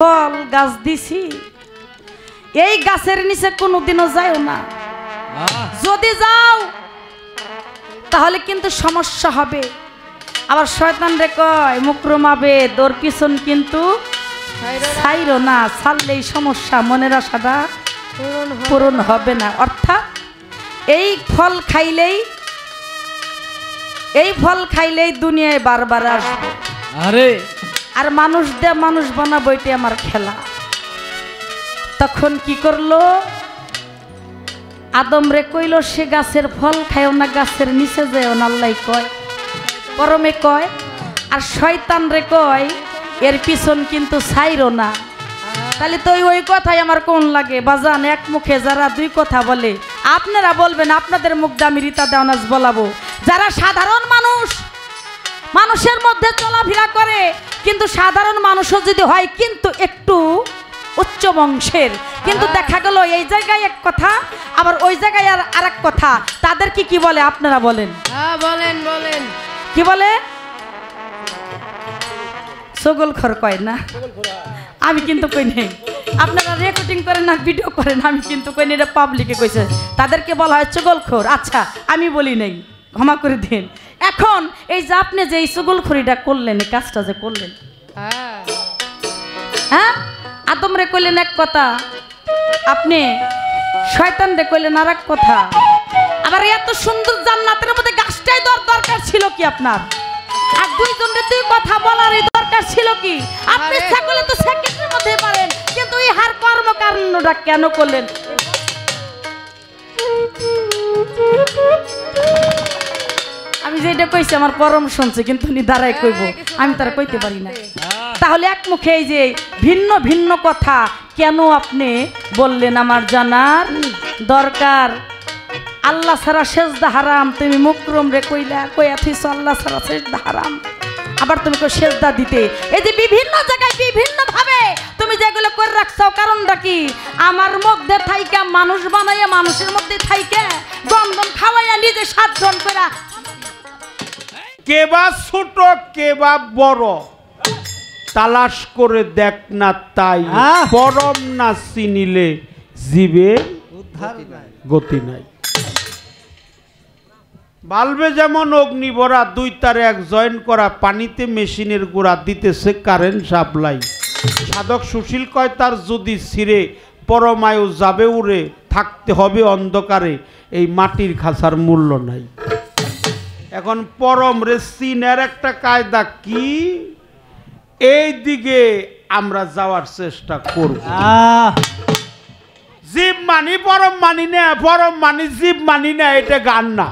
ফল গাছ দিছি, এই গাছের নিচে কোনোদিনও যাও না। যদি যাও তাহলে কিন্তু সমস্যা হবে। আবার শয়তান রে কয় মুখ রুমাবে, তোর পিছন কিন্তু ছাইরো না, ছাড়লেই সমস্যা, মনের আশাটা পূরণ হবে না। অর্থাৎ এই ফল খাইলেই দুনিয়ায় বারবার আসবে। আরে আর মানুষ দিয়ে মানুষ বানাবো, এটি আমার খেলা। তখন কি করলো, আদম রে কইল সে গাছের ফল খায়ও না, গাছের নিচে যেও না, আল্লাহ কয়, পরমে কয়। আর শয়তান রে কয় এর পিছন কিন্তু ছাইরো না। তাহলে তো ওই কথাই আমার কোন লাগে বাজান। এক মুখে যারা দুই কথা বলে, আপনারা বলবেন আপনাদের মুখ দিয়ে আমি রীতা দেওয়ানাজ বলাবো। যারা সাধারণ মানুষের মধ্যে চলাফেরা করে, কিন্তু সাধারণ মানুষও যদি হয় কিন্তু একটু উচ্চ বংশের, কিন্তু দেখা গেল এই জায়গায় এক কথা আবার ওই জায়গায় আর এক কথা, তাদের কি বলে আপনারা বলেন? বলেন কি বলে? সগলখর কয় না, আমি কিন্তু কই নেই। আপনারা রেকর্ডিং করেন না, ভিডিও করেন, আমি কিন্তু কই নেই, এটা পাবলিকে কইছে। তাদেরকে বলা হয় চগলখোর। আচ্ছা আমি বলি নেই, ক্ষমা করে দিন। এখন এই যে আপনি যে এই চগলখড়িটা করলেন, এই কাজটা যে করলেন, হ্যাঁ, আদম রে কইলেন এক কথা, আপনি শয়তান রে কইলেন আর এক কথা। আবার এত সুন্দর জান্নাতের মধ্যে গাছটাই দরকার ছিল কি আপনার? আর দুইজনের দুই কথা বলার দরকার ছিল কি? আপনি ছাগলে তো সেকেন্ডের মধ্যে পারেন, কিন্তু এই হার কর্মকাণ্ডটা কেন করলেন? আমি যেটা কইছি আমার পরম শুনছে, কিন্তু উনি দাঁড়াই কইব, আমি তারা কইতে পারি না। তাহলে এক মুখে এই যে ভিন্ন ভিন্ন কথা কেন আপনি বললেন আমার জানার দরকার। আল্লাহ ছাড়া সেজদা হারাম, তুমি মুকরম রে কইলা কইয়া থইছ আল্লাহ ছাড়া সেজদা হারাম, আবার তুমি কই সেজদা দিতে। এই যে বিভিন্ন জায়গায় বিভিন্ন ভাবে তুমি যেগুলো করে রাখছো, কারণটা কি? আমার মধ্যে থাইকা মানুষ বানাইয়া, মানুষের মধ্যে থাইকা গন্ধন খাওয়াইয়া নিজে সাধন করা। কেবা ছোট কেবা বড় তালাশ করে দেখ না, তাই পরম না চিনিলে জীবে গতি নাই। বাল্বে যেমন অগ্নি ভরা, দুই তারে এক জয়েন করা, পানিতে মেশিনের গোড়া দিতেছে কারেন্ট সাপ্লাই। সাধক সুশীল কয় তার যদি ছিঁড়ে পরমায়ু যাবে উড়ে, থাকতে হবে অন্ধকারে, এই মাটির খাঁচার মূল্য নাই। এখন পরম রে চিনের একটা কায়দা কি, এই দিকে আমরা যাওয়ার চেষ্টা করব। জীব মানি পরম মানি না, পরম মানি জীব মানি না, এটা গান না।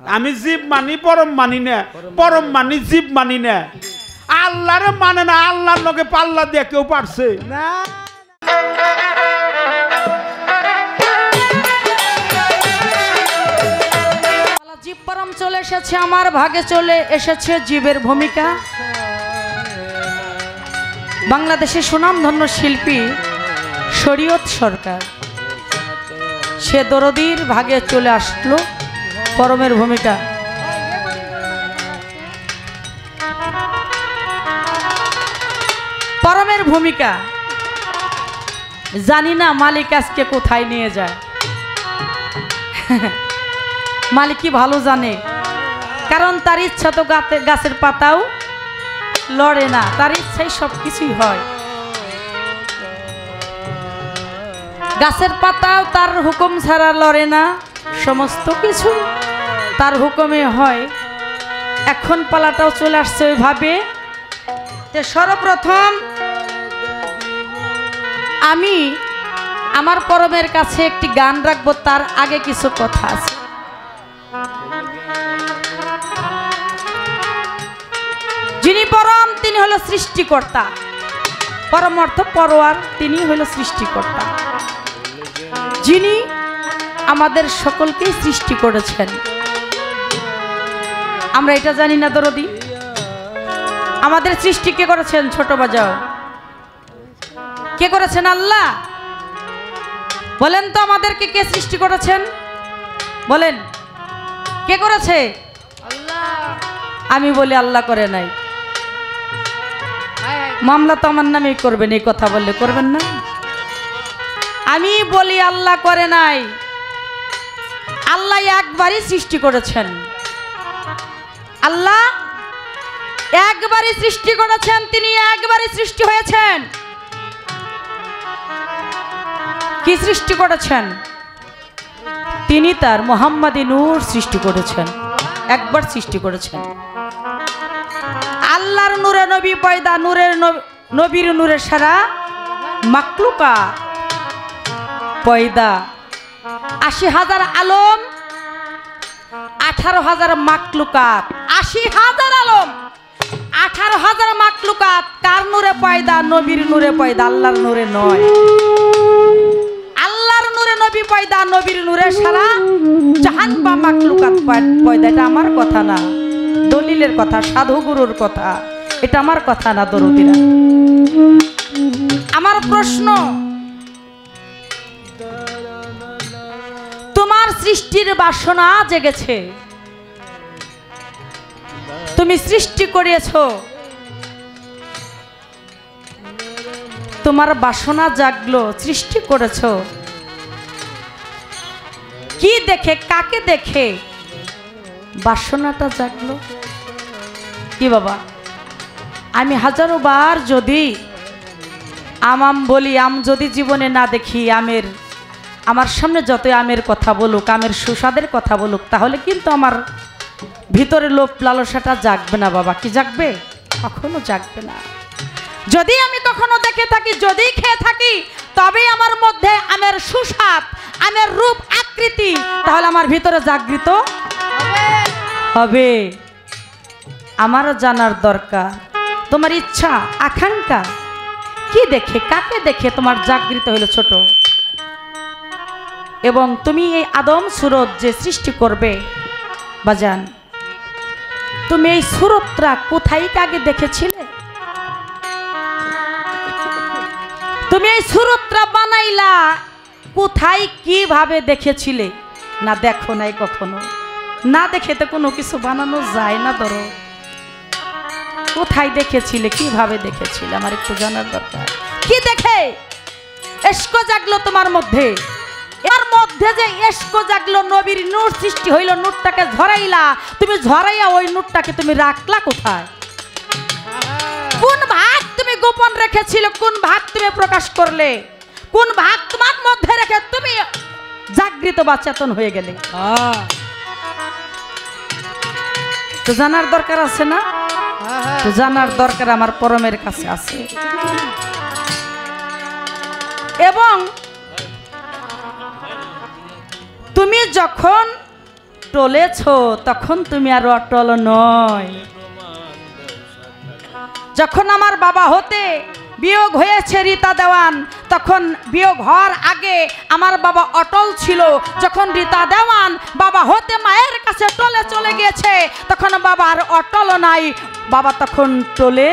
আমি জীব মানি পরম মানি না, পরম মানি জীব মানি না। আল্লাহরে মানে না, আল্লাহর লগে পাল্লা দিয়ে কেউ পারছে না। জীব পরম চলে এসেছে, আমার ভাগে চলে এসেছে জীবের ভূমিকা। বাংলাদেশের সুনামধন্য শিল্পী শরীয়ত সরকার, সে দরদির ভাগে চলে আসলো পরমের ভূমিকা। পরমের ভূমিকা জানি না মালিক আজকে কোথায় নিয়ে যায়। মালিক কি ভালো জানে, কারণ তার ইচ্ছা তো গাছের পাতাও লড়ে না, তার ইচ্ছাই সব কিছুই হয়। গাছের পাতাও তার হুকুম ছাড়া লড়ে না, সমস্ত কিছু তার হুকুমে হয়। এখন পালাটাও চলে আসছে ওইভাবে। সর্বপ্রথম আমি আমার পরমের কাছে একটি গান রাখবো, তার আগে কিছু কথা আছে। যিনি পরম তিনি হলো সৃষ্টিকর্তা, পরম অর্থ পরোয়ার, তিনি হলো সৃষ্টিকর্তা, যিনি আমাদের সকলকেই সৃষ্টি করেছেন। আমরা এটা জানি না দরদি? আমাদের সৃষ্টি কে করেছেন? ছোট বাজাও, কে করেছেন? আল্লাহ। বলেন তো আমাদেরকে কে সৃষ্টি করেছেন? বলেন কে করেছে? আল্লাহ। আমি বলি আল্লাহ করে নাই। মামলা তো আমার নামেই করবেন, এই কথা বললে করবেন না? আমি বলি আল্লাহ করে নাই, আল্লাহ একবারই সৃষ্টি করেছেন। আল্লাহ একবারই সৃষ্টি করেছেন, তিনি একবারই সৃষ্টি হয়েছেন। কি সৃষ্টি করেছেন? তিনি তার মোহাম্মদী নূর সৃষ্টি করেছেন, একবার সৃষ্টি করেছেন। আল্লাহর নূরে নবী পয়দা, নূরের নবীর নূরে সারা মাকলুকা পয়দা। ৮০,০০০ আলম, ১৮,০০০ মাকলুকাত। ৮০,০০০ আলম, ১৮,০০০ মাকলুকাত কার নূরে পয়দা? নবীর নূরে পয়দা, আল্লাহর নূরে নয়। আল্লাহর নূরে নবী পয়দা, নবীর নূরে সারা জাহান বা মাকলুকাত পয়দা। এটা আমার কথা না, দলিলের কথা, সাধু গুরুর কথা, এটা আমার কথা না দরদিরা। আমার প্রশ্ন, তোমার সৃষ্টির বাসনা জেগেছে, তুমি সৃষ্টি করেছো, তোমার বাসনা জাগলো, সৃষ্টি করেছো। কি দেখে, কাকে দেখে বাসনাটা জাগলো? কি বাবা, আমি হাজারো বার যদি আম বলি, আম যদি জীবনে না দেখি, আমার সামনে যতই আমের কথা বলুক, আমের সুস্বাদের কথা বলুক, তাহলে কিন্তু আমার ভিতরে লোভ লালসাটা জাগবে না বাবা। কি জাগবে? কখনো জাগবে না। যদি আমি কখনো দেখে থাকি, যদি খেয়ে থাকি, তবেই আমার মধ্যে আমের সুস্বাদ, আমের রূপ আকৃতি, তাহলে আমার ভিতরে জাগৃত হবে। আমারও জানার দরকার তোমার ইচ্ছা আকাঙ্ক্ষা কি দেখে, কাকে দেখে তোমার জাগৃত হলো ছোট। এবং তুমি এই আদম সুরত যে সৃষ্টি করবে বাজান, তুমি এই সুরতটা কোথায় আগে দেখেছিলে? তুমি এই সুরতটা বানাইলা কোথায়, কিভাবে দেখেছিলে? না দেখো নাই কখনো, না দেখে তো কোনো কিছু বানানো যায় না। ধরো কোথায় দেখেছিলে, কিভাবে দেখেছিলে, আমার একটু জানার দরকার। কি দেখে ইশক জাগলো তোমার মধ্যে? এর মধ্যে যে ইশক জাগলো, নবীর নূর সৃষ্টি হইল, নূরটাকে ঝরাইলা, তুমি ঝরাইয়া ওই নূরটাকে তুমি রাখলা কোথায়? কোন ভাগ তুমি গোপন রেখেছিলে, কোন ভাগ তুমি প্রকাশ করলে, কোন ভাগ তোমার মধ্যে রেখে তুমি জাগৃত বা চেতন হয়ে গেলে? তো জানার দরকার আছে না? তো জানার দরকার আমার পরমের কাছে আছে। এবং তুমি যখন টলেছ, তখন তুমি আর অটল নয়। যখন আমার বাবা হতে বিয়োগ হয়েছে রীতা দেওয়ান, তখন বিয়োগ হওয়ার আগে আমার বাবা অটল ছিল। যখন রীতা দেওয়ান বাবা হতে মায়ের কাছে টলে চলে গিয়েছে, তখন বাবা আর অটল নাই, বাবা তখন টলে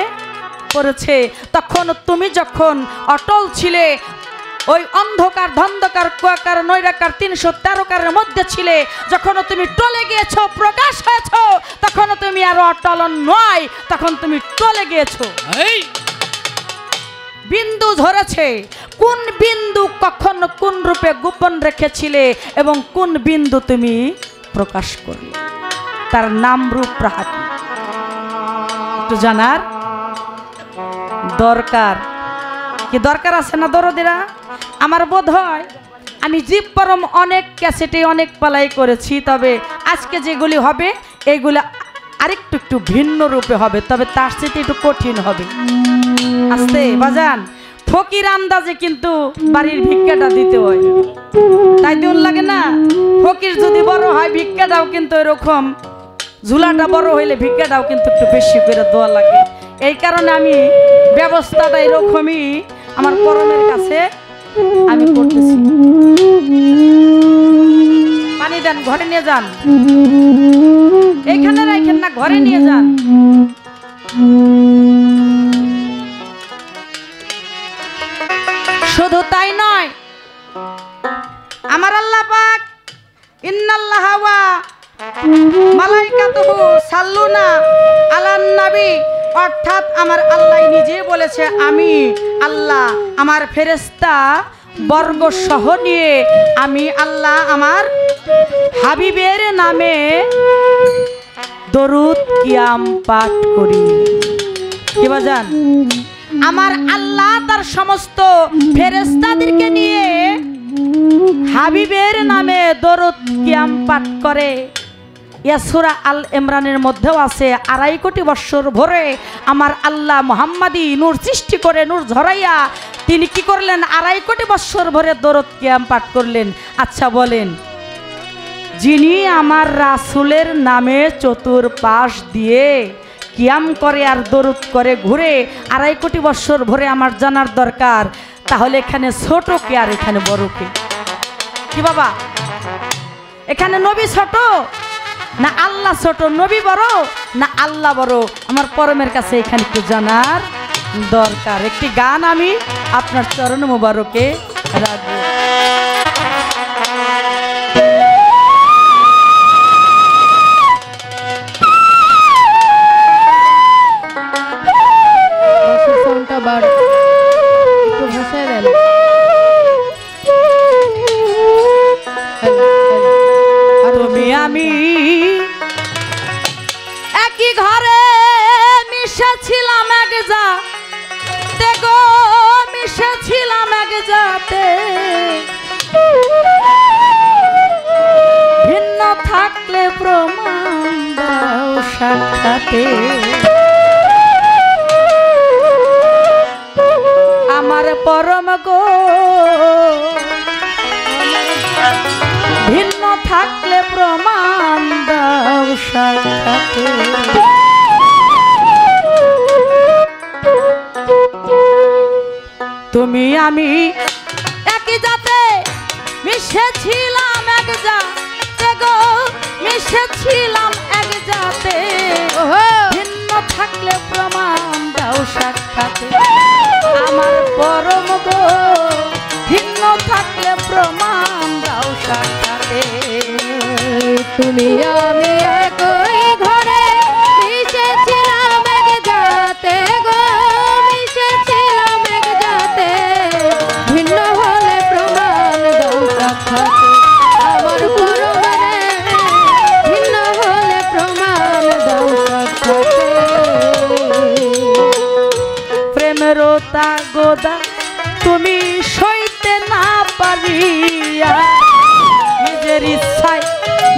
পড়েছে। তখন তুমি যখন অটল ছিলে, ওই অন্ধকার ধন্ধকার কুয়াকার নৈরাকার ৩১৩ মধ্যে ছিলে, যখন তুমি টলে গিয়েছ, প্রকাশ হয়েছ, তখন তুমি আর অটল নয়, তখন তুমি টলে গিয়েছ। বিন্দু ধরেছে, কোন বিন্দু কখন কোন রূপে গোপন রেখেছিলে এবং কোন বিন্দু তুমি প্রকাশ করলে, তার নাম রূপ রাহাতি একটু জানার দরকার। কি দরকার আছে না দরদিরা? আমার বোধ হয় আমি জীব পরম অনেক ক্যাসেটে অনেক পালাই করেছি, তবে আজকে যেগুলি হবে এইগুলো আরেকটু একটু ভিন্ন রূপে হবে, তবে তার সাথে একটু কঠিন হবে। আস্তে বাজান, ফকির আন্দাজে কিন্তু বাড়ির ভিক্ষাটা দিতে হয়, তাই দিন লাগে না? ফকির যদি বড় হয়, ভিক্ষাটাও কিন্তু এরকম, ঝুলাটা বড় হইলে ভিক্ষাটাও কিন্তু একটু বেশি করে দেওয়া লাগে। এই কারণে আমি ব্যবস্থাটা এরকমই আমার পরমের কাছে আমি করতেছি। পানি দেন, ঘরে নিয়ে যান, এইখানে রাখেন না, ঘরে নিয়ে যান। শুধু তাই নয়, আমার আল্লাহ পাক ইন্নাল্লাহ ওয়া মালাইকাতুহু সাল্লুনা আলান নবী অর্থাৎ আমার আল্লাহ নিজে বলেছে, আমি আল্লাহ আমার ফেরেশতা বর্গ সহ নিয়ে আমি আল্লাহ আমার হাবিবের নামে দরুদ কিয়াম পাঠ করি। কি বাজান? আমার আল্লাহ তার সমস্ত ফেরেশতাদেরকে নিয়ে হাবিবের নামে দরুদ কিয়াম পাঠ করে। ইয়া সূরা আল ইমরানের মধ্যেও আছে, 2.5 কোটি বৎসর ভরে আমার আল্লাহ মুহাম্মাদি নূর সৃষ্টি করে নূর ঝরাইয়া তিনি কি করলেন? 2.5 কোটি বৎসর ভরে দরুদ কিয়াম পাঠ করলেন। আচ্ছা বলেন, যিনি আমার রাসূলের নামে চতুর্পাশ দিয়ে কিয়াম করে আর দরুদ করে ঘুরে 2.5 কোটি বৎসর ভরে আমার জানার দরকার, তাহলে এখানে ছোট কে আর এখানে বড় কে? কি বাবা, এখানে নবী ছোট না আল্লাহ ছোট? নবী বড় না আল্লাহ বড়? আমার পরমের কাছে এখানে একটু জানার দরকার। একটি গান আমি আপনার চরণ মোবারকে রাখবো। তুমি আমি একই ঘরে মিশেছিলাম এক জাতে গো, মিশেছিলাম এক জাতে, ভিন্ন থাকলে প্রমাণ দাও সাক্ষাতে। আমার পরম গো ভিন্ন থাকলে প্রমাণ দাও সাক্ষাতে। তুমি আমি একই জাতে মিশেছিলাম এক জাতে গো, মিশেছিলাম এক জাতে, ভিন্ন থাকলে প্রমাণ দাও সাক্ষাতে। আমার পরম গো ভিন্ন থাকলে প্রমাণ দাও সাক্ষাতে। তুমি আমি একই ঘরে মিশেছিলাম এক জাতে গো, মিশেছিলাম এক জাতে, ভিন্ন হলে প্রমাণ দাও সাক্ষাতে। আমার পরমে ভিন্ন হলে প্রমাণ দাও সাক্ষাতে। প্রেমের তাগদা তুমি সইতে না পারিয়া নিজের ইচ্ছায়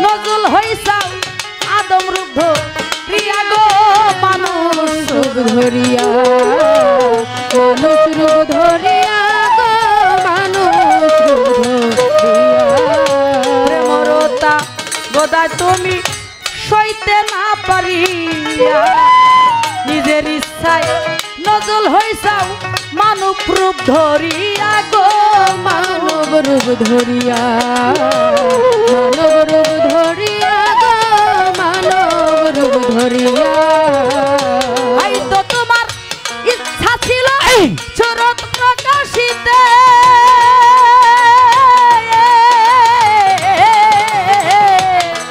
নজল হইছাও আদম রূপ প্রিয়া গো, মানুষ রূপ ধরিয়া, মানুষ রূপ ধরিয়া গো, মানুষ রূপ ধরিয়া। প্রেমরতা গোদা তুমি সইতে না পারিয়া নিজের ইচ্ছায় নজল হইছাও মানব রূপ ধরিয়া গো, মানব রূপ ধরিয়া, মানব রূপ ধরিয়া গো, মানব রূপ ধরিয়া। হয়তো তোমার ইচ্ছা ছিল চরত প্রকাশিতে,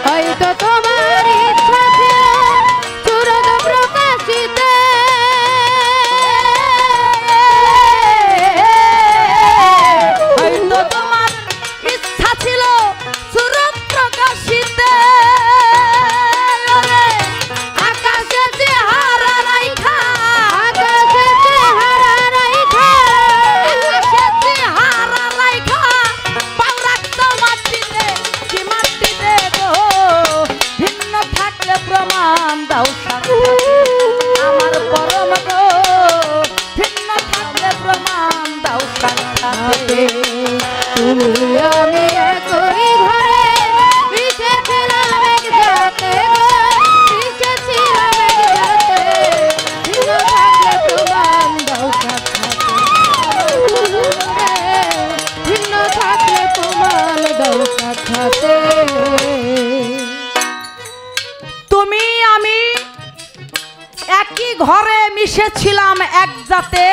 হয়তো তোমার ইচ্ছা ছিল চূড়ান্ত প্রকাশিতে, হয়তো তোমার ইচ্ছা ছিল চূড়ান্ত প্রকাশিতে। আকাশে চেহারা রাইখা, আকাশে চেহারা রাইখা, আকাশে চেহারা রাইখা পাও রাখতো মাটিতে, কি মাটিতে গো, ভিন্ন থাকলে প্রমাণ দাও সাক্ষাতে। আমার পরম গো ভিন্ন থাকলে প্রমাণ দাও সাক্ষাতে। তুমি আমি একই ঘরে মিশেছিলাম এক জাতে গো, মিশেছিলাম এক জাতে, ভিন্ন থাকলে প্রমাণ দাও সাক্ষাতে। ভিন্ন থাকলে প্রমাণ দাও সাক্ষাতে। তুমি আমি একই ঘরে মিশেছিলাম এক জাতে,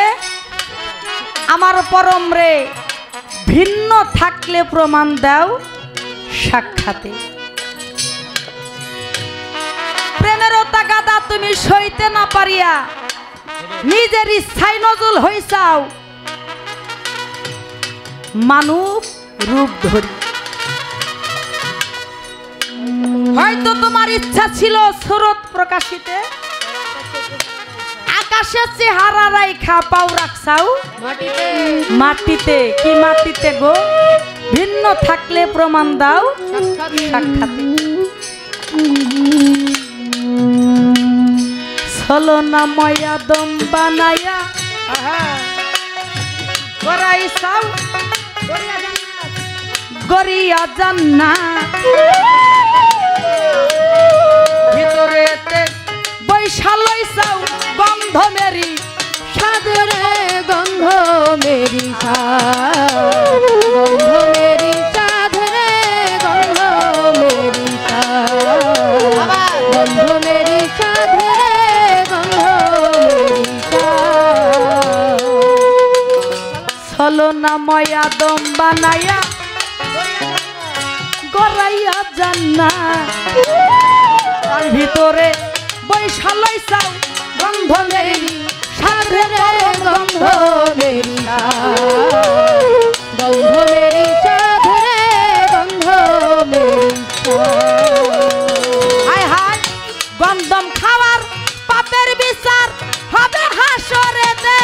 আমার পরম রে ভিন্ন থাকলে প্রমাণ দাও সাক্ষাতে। প্রেমের তাগাদা তুমি সইতে না পারিয়া নিজের ইচ্ছায় নজল হইছাও মানব রূপ ধরি। হয়তো তোমার ইচ্ছা ছিল সুরত প্রকাশিতে, আকাশের চেহারা রাইখা পাও রাখছাও মাটিতে মাটিতে। কি মাটিতে গো? ভিন্ন থাকলে প্রমাণ দাও সাক্ষাতে। ছলনা ময়া দম বানায়া করাইছাও গরিয়া জান্নাত। ভিতরেতে বৈশা লইছাও গন্ধ মেরি সাদরে গন্ধ মেরি সাদ, গন্ধ মেরি সাদরে গন্ধ মেরি সাদ, গন্ধ মেরি সাদরে গন্ধ মেরি সাদ। ছলনা ময়া দম বানায়া গড়াইয়া জান্নাত। তার ভিতরে বৈশা লইছাও গন্ধ মেরি সাদরে গন্ধ মেরি সাদ, গন্ধ মেরি সাদরে গন্ধ মেরি সাদ। হায় হায় গন্ধম খাওয়ার পাপের বিচার হবে হাসরেতে।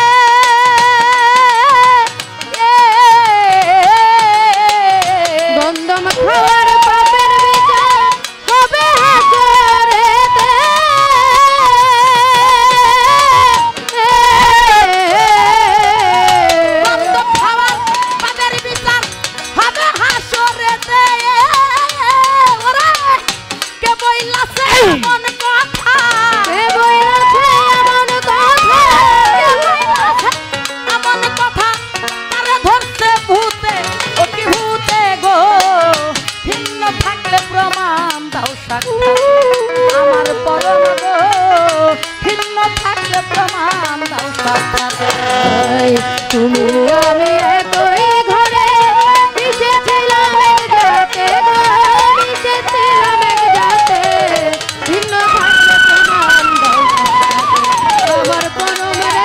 গন্ধম খাওয়ার পাপের বিচার হবে হাসরেতে। গন্ধম খাওয়ার পাপের বিচার হবে হাসরেতে। ওরে কে বইলাছে এমন কথা, কে বইলাছে এমন কথা, এমন কথা তারে ধরছে ভূতে। ও কি ভূতে গো? ভিন্ন থাকলে প্রমাণ দাও সাক্ষাৎ আমার পরম গো। ভিন্ন থাকলে প্রমাণ দাও সাক্ষাৎ। এই তুমি আমি একই ঘরে মিশেছিলাম এক জাতে গো, মিশেছিলাম এক জাতে। ভিন্ন থাকলে প্রমাণ দাও সাক্ষাতে আমার পরমে,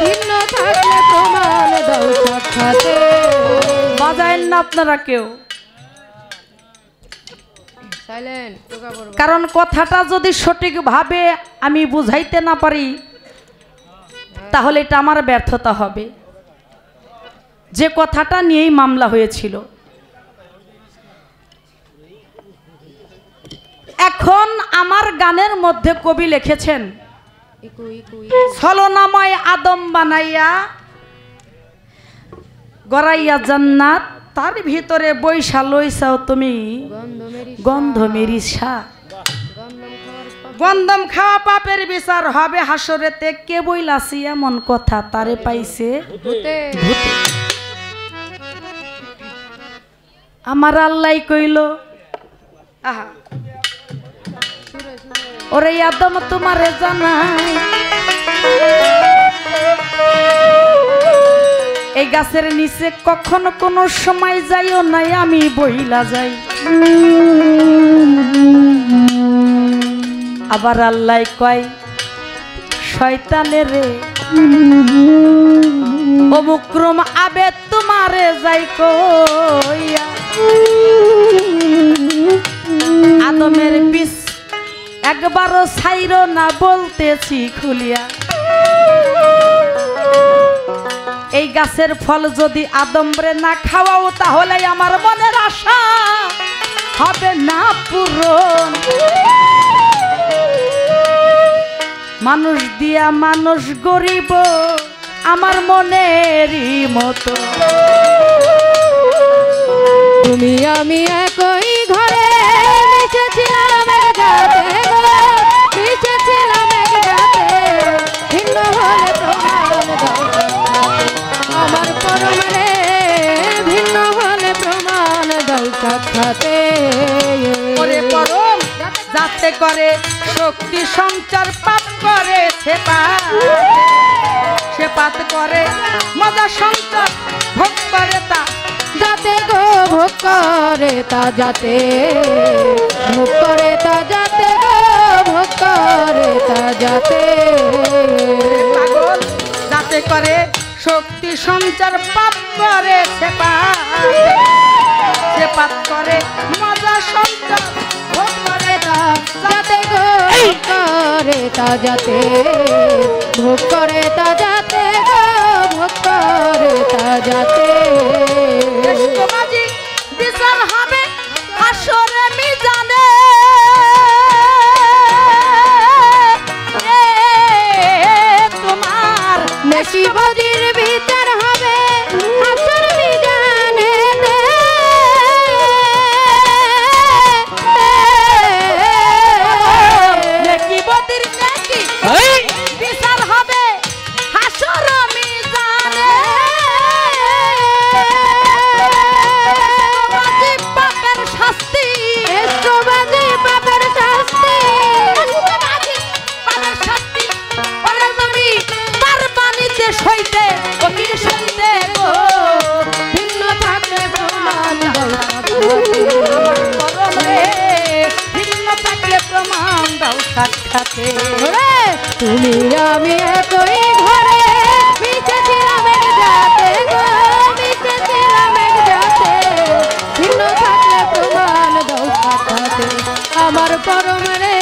ভিন্ন থাকলে প্রমাণ দাও সাক্ষাতে। বাজায়েন না আপনারা কেউ, সাইলেন্ট টোকা করব। কারণ কথাটা যদি সঠিকভাবে আমি বুঝাইতে না পারি তাহলে এটা আমার ব্যর্থতা হবে। যে কথাটা নিয়েই মামলা হয়েছিল, এখন আমার গানের মধ্যে কবি লিখেছেন ইকু ইকু ছলনাময় আদম বানাইয়া গড়াইয়া জান্নাত। তার ভিতরে বৈশা লইছাও তুমি গন্ধ মেরি গন্ধ মেরিসা। গন্ধম খাওয়ার গন্ধম খাওয়া পাপের বিচার হবে হাসরেতে। কে বইলাছি এমন কথা তারে পাইছে ভূতে। ভূতে। আমার আল্লাহ কইল আহা ওরে আদম তোমারে জানাই এই গাছের নিচে কখনো কোনো সময় যাইও নাই, আমি বইলা যাই। আবার আল্লাহ কয় শয়তানের রে অমুক্রম আবে তোমারে যাই কইয়া। আদমের পিছ একবারও ছাইরো না বলতেছি খুলিয়া। এই গাছের ফল যদি আদমরে না খাওয়াও তাহলে আমার মনের আশা হবে না পূরণ। মানুষ দিয়া মানুষ গরিব আমার মনেরই মতো। তুমি আমি একই ঘরে মিশেছিলাম এক জাতে গো, মিশেছিলাম এক জাতে। ভিন্ন হলে প্রমাণ দাও সাক্ষাতে আমার পরমে, ভিন্ন হলে প্রমাণ দাও সাক্ষাতে। ওরে পরম যাতে করে শক্তি সঞ্চার পাপ করে সেপাত করে মজা সঞ্চার ভোগ করে তা যাতে গো ভোগ করে তা যাতে, ভোগ করে তা যাতে গো করে তা যাতে পাগল যাতে করে শক্তি সঞ্চার পাপ করে সেপাত করে মজা সঞ্চার ভোগ করে তা যাতে গো করে তা যাতে ভোগ করে তা যাতে গো ভোগ করে তা যাতে দেশবাজি বিচার হবে হাসরে মিজানে তোমার নেশিবাজির বিচার হবে হাসর মিজানে নেকিবতীর নেকি বিচার হবে হাসর মিজানে পাপের শাস্তি নেশিবাজি পাপের শাস্তি পাপের শাস্তি ওরে তুমি পারবানিতে সইতে ওকির সইতে গো ভিন্ন থাকলে প্রমাণ পরমে ভিন্ন থাকলে প্রমাণ দাও সাক্ষাতে তুমি আমি একই ঘরে মিশেছিলাম এক জাতে গো মিশেছিলাম এক জাতে ভিন্ন থাকলে প্রমাণ দাও সাক্ষাতে আমার পরম রে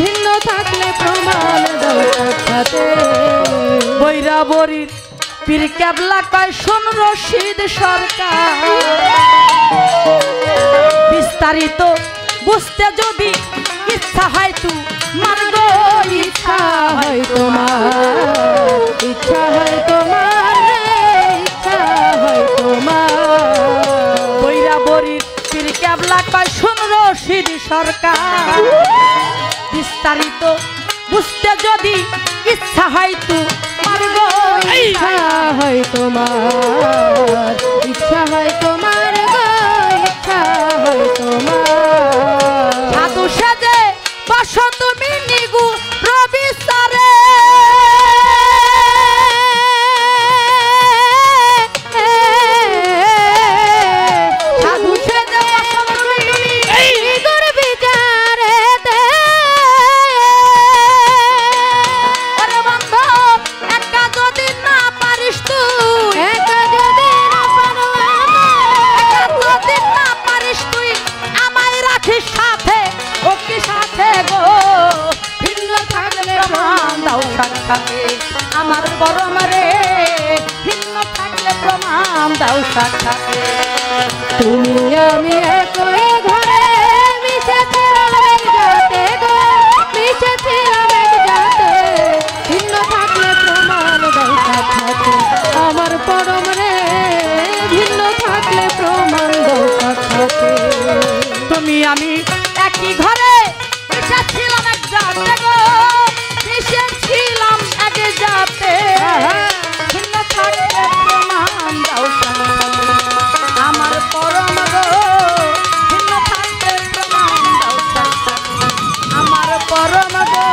ভিন্ন থাকলে প্রমাণ দাও সাক্ষাতে বৈরাবরীর পীর কেবলা কয় শোন রশিদ সরকার বিস্তারিত বুঝতে যদি ইচ্ছা হয় তু মার্গ ইচ্ছা হয় তোমার ইচ্ছা হয় তোমার রে, ইচ্ছা হয় তোমার বৈরাবরীর পীর কেবলা কয় শোন রশিদ সরকার বিস্তারিত বুঝতে যদি ইচ্ছা হয় তু মার্গ ইচ্ছা হয় তোমার ইচ্ছা হয় তোমার গো ইচ্ছা হয় তোমার সাধু সেজে বস তুমি নিগু রবি সারে সাধু সেজে বস তুমি নিগুর বিচারে ওরে বন্ধু একা যদি না পারিস তুই একা যদি না পারো একা যদি না পারিস তুই আমায় রাখিস সাথে ও কি সাথে গো ভিন্ন থাকলে প্রমাণ দাও সাক্ষাতে আমার পরম রে ভিন্ন থাকলে প্রমাণ দাও সাক্ষাতে তুমি আমি একই ঘরে মিশেছিলাম এক জাতে গো মিশেছিলাম এক জাতে ভিন্ন থাকলে প্রমাণ দাও সাক্ষাতে আমার পরম রে ভিন্ন থাকলে প্রমাণ দাও সাক্ষাতে তুমি আমি একই ঘরে মিশেছিলাম এক জাতে গো মিশেছিলাম এক জাতে ভিন্ন থাকলে প্রমাণ দাও সাক্ষাতে আমার পরম গো ভিন্ন থাকলে প্রমাণ দাও সাক্ষাতে আমার পরম গো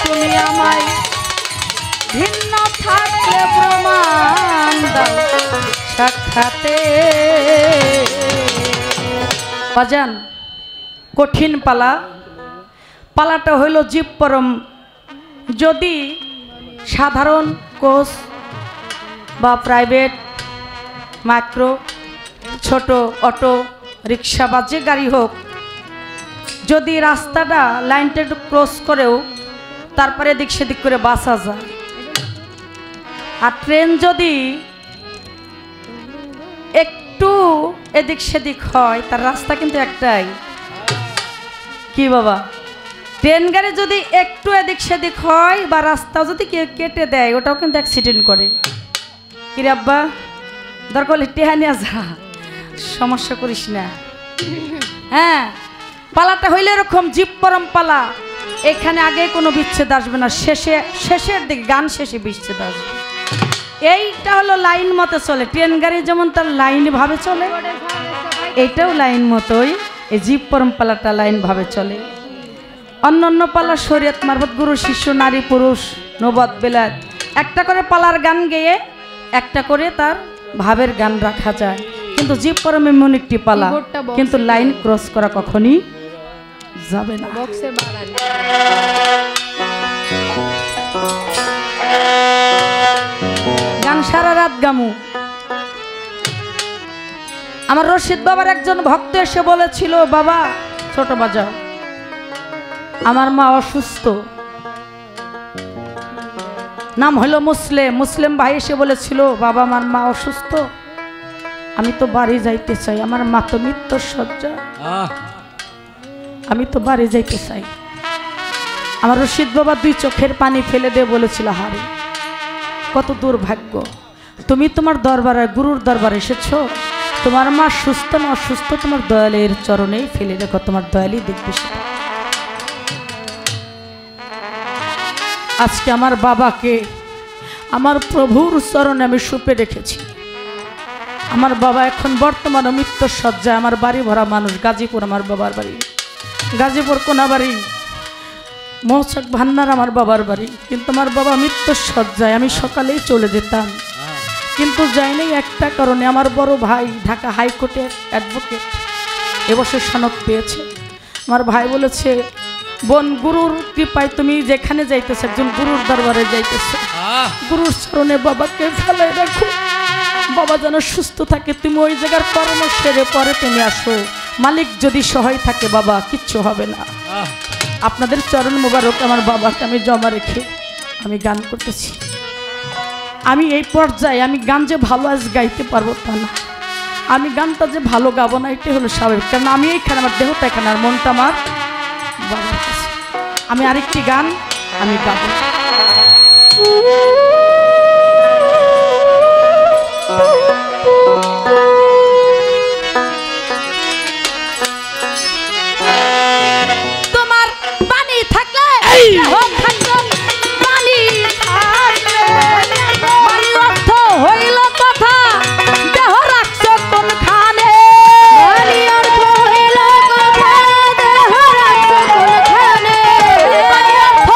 তুমি আমায় ভিন্ন থাকলে প্রমাণ দাও সাক্ষাতে বাজান কঠিন পালাটা হইল জীব পরম যদি সাধারণ কোচ বা প্রাইভেট মাইক্রো ছোট অটো রিক্সা বা যে গাড়ি হোক যদি রাস্তাটা লাইনটা একটু ক্রস করেও তারপরে এদিক সেদিক করে বাসা যায় আর ট্রেন যদি একটু এদিক সেদিক হয় তার রাস্তা কিন্তু একটাই কি বাবা ট্রেন গাড়ি যদি একটু এদিক সেদিক হয় বা রাস্তা যদি কেউ কেটে দেয় ওটাও কিন্তু অ্যাক্সিডেন্ট করে কিরে আব্বা দরকার হলে টেহা নিয়ে যা সমস্যা করিস না হ্যাঁ পালাটা হইলে এরকম জীব পরম পালা এখানে আগে কোনো বিচ্ছেদ আসবে না শেষের দিকে গান শেষে বিচ্ছেদ আসবে এইটা হলো লাইন মতো চলে ট্রেন গাড়ি যেমন তার লাইন ভাবে চলে এইটাও লাইন মতোই এই জীব পরম্পরাটা লাইন ভাবে চলে অন্য অন্য পালা শরীয়ত মারফত গুরু শিষ্য নারী পুরুষ নবদ বেলাত একটা করে পালার গান গেয়ে একটা করে তার ভাবের গান রাখা যায় কিন্তু জীব পরম এমন একটি পালা কিন্তু লাইন ক্রস করা কখনই যাবে না। বক্সে বাগান গান সারা রাত গামু। আমার রশিদ বাবার একজন ভক্ত এসে বলেছিল, বাবা ছোট বাজাও, আমার মা অসুস্থ, নাম হলো মুসলিম। মুসলিম ভাই এসে বলেছিল, বাবা আমার মা অসুস্থ, আমি তো বাড়ি যাইতে চাই, আমার মা তো মৃত্যুর শয্যা, আমি তো বাড়ি যাইতে চাই। আমার রশিদ বাবা দুই চোখের পানি ফেলে দিয়ে বলেছিল, হারে কত দুর্ভাগ্য, তুমি তোমার দরবারে গুরুর দরবারে এসেছো, তোমার মা সুস্থ না অসুস্থ তোমার দয়ালের চরণেই ফেলে রেখো, তোমার দয়ালই দেখবে সেটা। আজকে আমার বাবাকে আমার প্রভুর চরণে আমি সুপে রেখেছি। আমার বাবা এখন বর্তমানে মৃত্যুর শয্যায়, আমার বাড়ি ভরা মানুষ, গাজীপুর আমার বাবার বাড়ি, গাজীপুর কোনাবাড়ি মৌচাক ভান্নার আমার বাবার বাড়ি, কিন্তু আমার বাবা মৃত্যুর শয্যায়। আমি সকালেই চলে যেতাম, কিন্তু যাইনি একটা কারণে, আমার বড় ভাই ঢাকা হাইকোর্টের অ্যাডভোকেট, এবছর সনদ পেয়েছে। আমার ভাই বলেছে, বোন গুরুর কৃপায় তুমি যেখানে যাইতেছো, একজন গুরুর দরবারে যাইতেছো, গুরুর চরণে বাবাকে ফেলে রাখো, বাবা যেন সুস্থ থাকে, তুমি ওই জায়গার কর্ম সেরে পরে তুমি আসো, মালিক যদি সহায় থাকে বাবা কিচ্ছু হবে না। আপনাদের চরণ মোবারক আমার বাবাকে আমি জমা রেখে আমি গান করতেছি। আমি এই পর্যায়ে আমি গান যে ভালো আজ গাইতে পারবো তা না, আমি গানটা যে ভালো গাবো না এটাই হলো স্বাভাবিক, কারণ আমি এইখানে, আমার দেহটা এখানে, আর মনটা আমার বাবার কাছে। আমি আরেকটি গান আমি গাবো। তোমার বাণী থাকলে বাণী অর্থ হইল কথা, দেহ রাখছ কোনখানে, বাণী অর্থ হইল কথা, দেহ রাখছ কোনখানে, বাণী অর্থ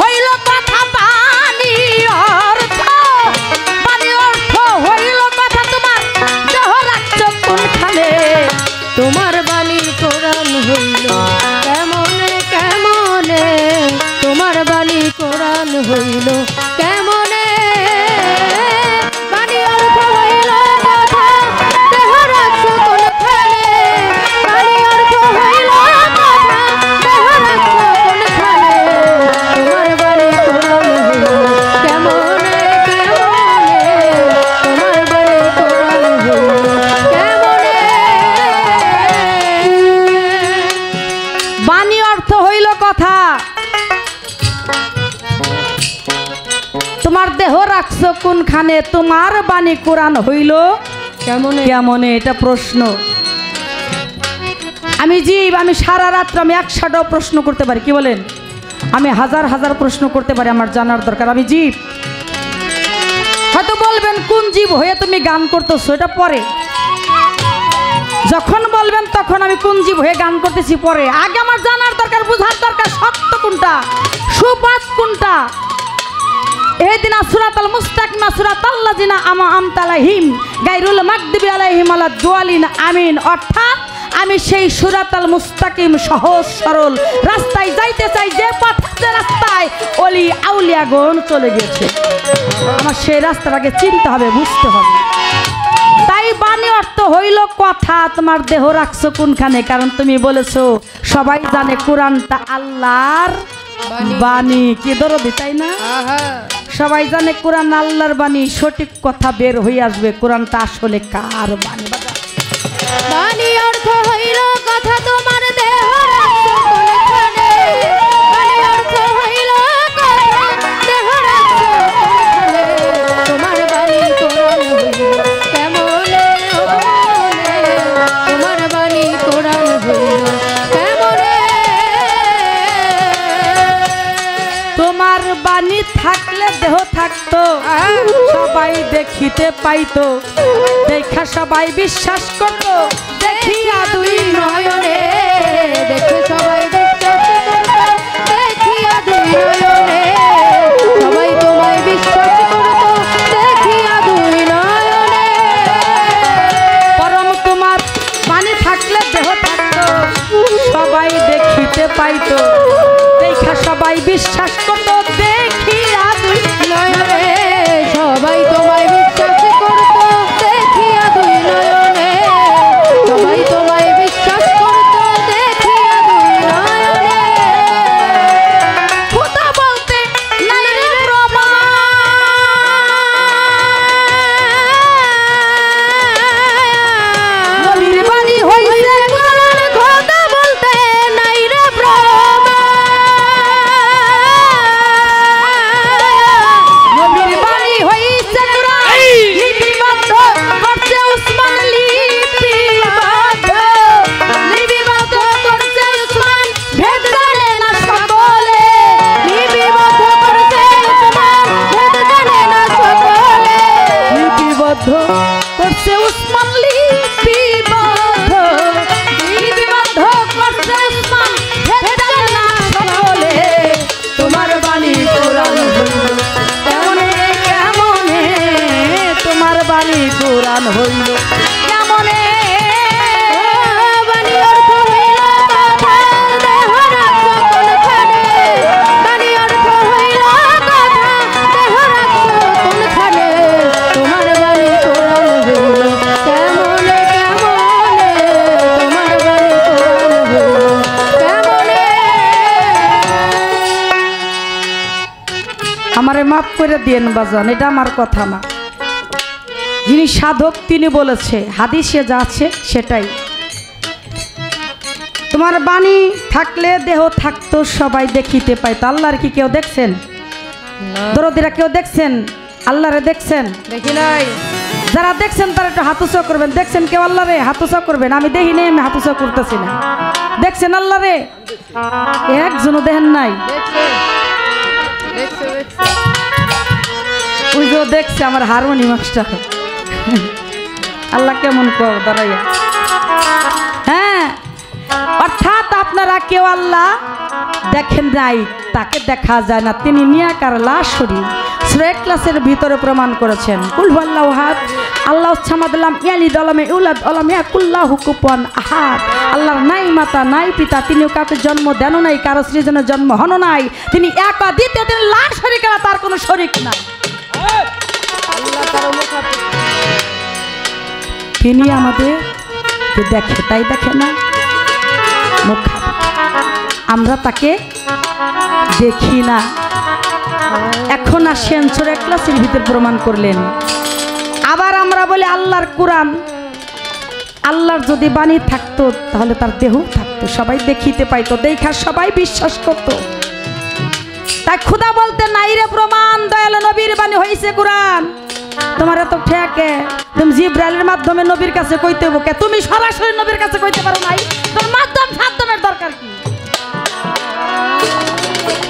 হইল কথা, বাণী অর্থ, বাণী অর্থ হইল কথা, তোমার দেহ রাখছ কোনখানে, তোমার বাণী কোরআন হইল কেমনে কেমনে, তোমার বাণী কোরআন হইল কেমনে, বাণী অর্থ হইল কথা, দেহ রাখছ কোনখানে, বাণী অর্থ হইল কথা, দেহ রাখছ কোনখানে, তোমার বাণী কোরআন হইল কেমনে কেমনে, তোমার বাণী কোরআন হইল কেমনে। বাণী অর্থ হইল কথা, তোমার দেহ রাখছ কোনখানে, তোমার বাণী কোরআন হইল কেমনে কেমনে, এটা প্রশ্ন। আমি জীব, আমি সারা রাত্র আমি 100টাও প্রশ্ন করতে পারি, কি বলেন, আমি হাজার হাজার প্রশ্ন করতে পারি, আমার জানার দরকার, আমি জীব। হয়তো বলবেন কোন জীব হয়ে তুমি গান করতেছো, এটা পরে, যখন বলবেন তখন আমি কোন জীব হয়ে গান করতেছি পরে, আগে আমার জানার দরকার, বুঝার দরকার সত্য কোনটা, সুবাদ কোনটা। এদিন সুরাতাল মুস্তাকিম সুরাতাল্লাযিনা আন'আমতা আলাইহিম গায়রুল মাগদুবি আলাইহিম ওয়ালাদ-দালিন আমিন, অর্থাৎ আমি সেই সুরাতাল মুস্তাকিম সহজ সরল রাস্তায় যাইতে চাই, যে পথে রাস্তায় ওলি আউলিয়াগণ চলে গেছে, আমার সেই রাস্তাটাকে চিনতে হবে, বুঝতে হবে। তাই বাণী অর্থ হইল কথা, তোমার দেহ রাখছো কোনখানে, কারণ তুমি বলেছো সবাই জানে কোরআনটা আল্লাহর বাণী, কি দরদি তাই না, সবাই জানে কোরআন আল্লাহর বাণী, সঠিক কথা বের হয়ে আসবে কোরআনটা আসলে কার বাণী। বাণী অর্থ হইল কথা, তোমার দেহ রাখছ কোনখানে, বাণী অর্থ হইল কথা, দেহ রাখছ কোনখানে, তোমার বাণী কোরআন হইল কেমনে কেমনে, তোমার বাণী কোরআন হইল কেমনে। তোমার বাণী থাকলে দেহ থাকতো, সবাই দেখিতে পাইতো, দেখা সবাই বিশ্বাস করতো, দেখিয়া দুই নয়নে, দেখে সবাই বিশ্বাস করতো, দেখিয়া দুই নয়নে, সবাই তোমায় বিশ্বাস করতো, দেখিয়া দুই নয়নে। পরম তোমার বাণী থাকলে দেহ থাকতো, সবাই দেখিতে বিশ্বাস করতো দেখিয়া দুই নয়নে সবাই তোমায় বিশ্বাস করতো দেখিয়া দুই নয়নে সবাই তোমায় বিশ্বাস করতো দেখিয়া দুই নয়নে খোদা বলতে নাই রে প্রমাণ নবীর বাণী হইছে কোরআন খোদা বলতে নাই রে প্রমাণ নবীর বাণী হইছে কোরআন লিপিবদ্ধ করছে উসমান লিপিবদ্ধ করছে উসমান ভেদ জানে না সকলে লিপিবদ্ধ করছে উসমান ভেদ জানে না সকলে লিপিবদ্ধ করছে উসমান লিপিবদ্ধ করছে উসমান ভেদ জানে না সকলে তোমার বাণী কোরআন হইল কেমনে কেমনে তোমার বাণী কোরআন হইল কেমনে বাণী অর্থ হইল কথা দেহ রাখছো কোনখানে বাণী অর্থ হইল কথা দেহ রাখছো কোনখানে তোমার বাণী কোরআন হইল কেমনে কেমনে তোমার বাণী কোরআন হইল কেমনে আমারে মাফ করে দিয়েন বাজান, এটা আমার কথা না। যিনি সাধক তিনি বলেছে, হাদিসে যা আছে সেটাই। তোমার বাণী থাকলে দেহ থাকতো সবাই দেখিতে পাইতো। আল্লাহর কি কেউ দেখছেন? দরদিরা কেউ দেখছেন? আল্লাহরে দেখছেন? দেখি নাই যারা দেখছেন তারা একটু হাতুসা করবেন। দেখছেন কেউ আল্লাহরে? হাতুসা করবেন। আমি দেখি নাই, আমি হাতুসা করতেছি না। দেখছেন আল্লাহরে? একজনও দেখেন নাই? দেখছে দেখছে দেখছে ওই যে দেখছে আমার হারমোনি মাস্টার। আল্লাহ কেমন কর দাঁড়াইয়া। হ্যাঁ, অর্থাৎ আপনারা কেউ আল্লাহ দেখেন নাই, তাকে দেখা যায় না। তিনি নিয়াকার লাশরি সূরা ইখলাসের ভিতরে প্রমাণ করেছেন। কুল হুয়াল্লাহু আহাদ আল্লাহু সামাদ লাম ইয়ালিদ ওয়া লাম ইউলাদ ওয়া লাম ইয়াকুল লাহু কুফুয়ান আহাদ। আল্লাহর নাই মাতা নাই পিতা, তিনি কাউকে জন্ম দেন নাই, কারো সৃজনে জন্ম হন নাই। তিনি একা দ্বিতীয়, তিনি লা শরীকা লাহু, তার কোনো শরীক নাই। আল্লাহ তার মুখাপেক্ষী তিনি আমাদের দেখে, তাই দেখে না মুখাপেক্ষী। আমরা তাকে দেখি না। এখন আসেন সূরা ইখলাসের ভিতর প্রমাণ করলেন। আবার আমরা বলি আল্লাহর কোরআন, আল্লাহর যদি বাণী থাকতো তাহলে তার দেহ থাকতো, সবাই দেখিতে পাইতো, দেখা সবাই বিশ্বাস করতো। তাই খোদা বলতে নাই রে প্রমাণ, দয়াল নবীর বাণী হইছে কোরআন। তোমার এত ঠেকে, তুমি জিব্রাইলের মাধ্যমে নবীর কাছে কইতে হইব কে? তুমি সরাসরি নবীর কাছে কইতে পারো নাই? তোর মাধ্যম সাধ্যমের দরকার কি?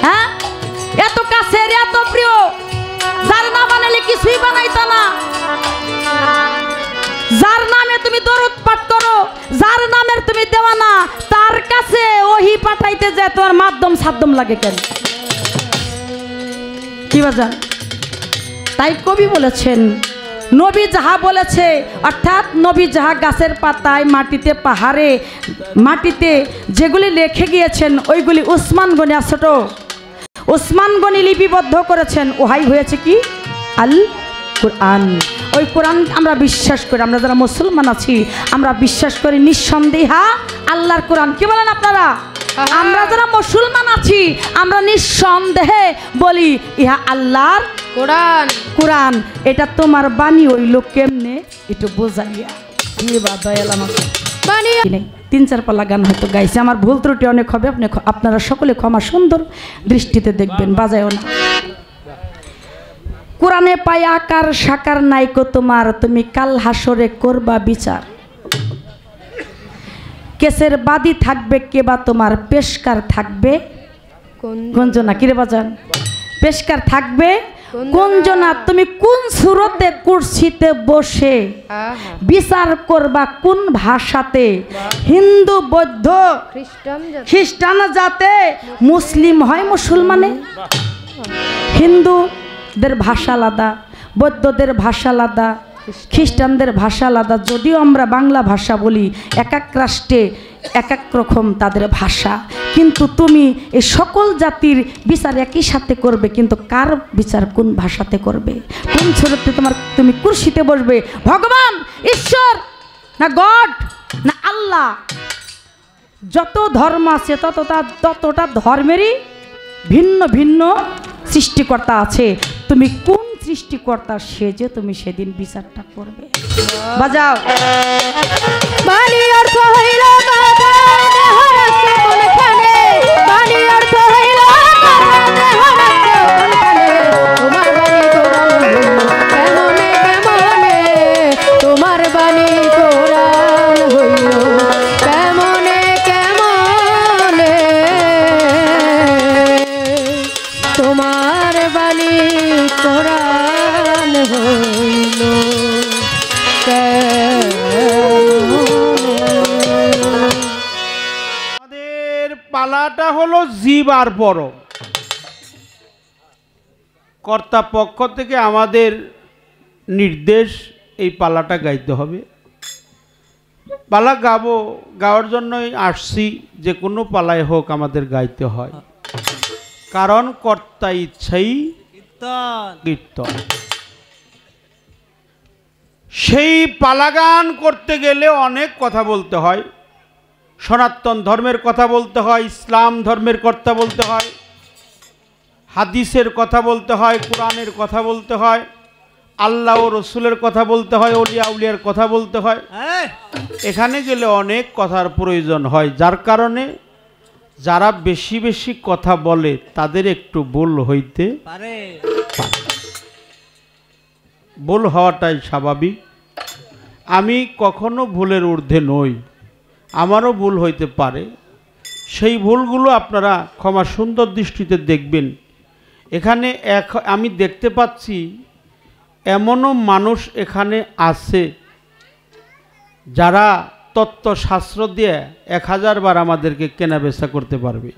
হ্যাঁ, এত কাছের এত প্রিয়, যার না বানালে কিছুই বানাইতা না, যার নামে তুমি দরুদ পাঠ করো, যার নামের তুমি দেওয়ানা, তার কাছে ওহি পাঠাইতে যায় তোমার মাধ্যম সাধ্যম লাগে কেন? কি বাজান? তাই কবি বলেছেন, নবী যাহা বলেছে, অর্থাৎ নবী যাহা গাছের পাতায়, মাটিতে, পাহাড়ে, মাটিতে যেগুলি লিখে গিয়েছেন ওইগুলি উসমান গনি ছোট উসমান গনি লিপিবদ্ধ করেছেন। ওহাই হয়েছে কি? আল কোরআন। ওই কোরআন আমরা বিশ্বাস করি। আমরা যারা মুসলমান আছি আমরা বিশ্বাস করি নিঃসন্দেহা আল্লাহর কোরআন। কি বলেন আপনারা? আমরা যারা মুসলমান আছি আমরা নিঃসন্দেহে বলি ইহা আল্লাহর কোরআন। কোরআন। এটা তোমার বাণী হইল কেমনে একটু বোঝাইয়া দিবা দয়াল আমাকে। বাণী নেই ৩-৪ পালা গান হয়তো গাইছে, আমার ভুল ত্রুটি অনেক হবে। আপনারা সকলে ক্ষমা সুন্দর দৃষ্টিতে দেখবেন, বাজায়ও না। কোরআনে পাই আকার সাকার নাইকো তোমার, তুমি কাল হাসরে করবা বিচার। কেসের বাদী থাকবে কেবা তোমার, পেশকার থাকবে গঞ্জনা। কিরে বাজান? পেশকার থাকবে গঞ্জনা। তুমি কোন সুরতে কুরসিতে বসে বিচার করবা কোন ভাষাতে? হিন্দু বৌদ্ধ খ্রিস্টান যাতে মুসলিম হয় মুসলমানে। হিন্দুদের ভাষা আলাদা, বৌদ্ধদের ভাষা আলাদা, খ্রিস্টানদের ভাষা আলাদা। যদিও আমরা বাংলা ভাষা বলি, এক এক রাষ্ট্রে এক এক রকম তাদের ভাষা, কিন্তু তুমি এই সকল জাতির বিচার একই সাথে করবে, কিন্তু কার বিচার কোন ভাষাতে করবে, কোন সুরতে তুমি কুরসিতে বসবে? ভগবান ঈশ্বর না গড না আল্লাহ? যত ধর্ম আছে ততটা ধর্মেরই ভিন্ন ভিন্ন সৃষ্টিকর্তা আছে। তুমি কোন সৃষ্টিকর্তা সেজে তুমি সেদিন বিচারটা করবে। বাজাও। বাণী অর্থ হইল বাণী অর্থ হইল তোমার বাণী তোমার বাণী কোরআন হইল কেমনে কেমনে, তোমার বাণী কোরআন হইল আমাদের পালাটা হলো জীব আর বড়। কর্তা পক্ষ থেকে আমাদের নির্দেশ এই পালাটা গাইতে হবে। পালা গাবো, গাওয়ার জন্যই আসছি, যে কোনো পালায় হোক আমাদের গাইতে হয়, কারণ কর্তা ইচ্ছাই কীর্তন। সেই পালা গান করতে গেলে অনেক কথা বলতে হয়। সনাতন ধর্মের কথা বলতে হয়, ইসলাম ধর্মের কথা বলতে হয়, হাদিসের কথা বলতে হয়, কোরআনের কথা বলতে হয়, আল্লাহ ও রসুলের কথা বলতে হয়, ওলিয়া উলিয়ার কথা বলতে হয়। এখানে গেলে অনেক কথার প্রয়োজন হয়, যার কারণে যারা বেশি বেশি কথা বলে তাদের একটু ভুল হইতে পারে। ভুল হওয়াটাই স্বাভাবিক। আমি কখনো ভুলের ঊর্ধ্বে নই, আমারও ভুল হইতে পারে। সেই ভুলগুলো আপনারা ক্ষমা সুন্দর দৃষ্টিতে দেখবেন। এখানে আমি দেখতে পাচ্ছি এমনও মানুষ এখানে আছে যারা তত্ত্বশাস্ত্র দিয়ে 1000 বার আমাদেরকে কেনাবেচা করতে পারবে।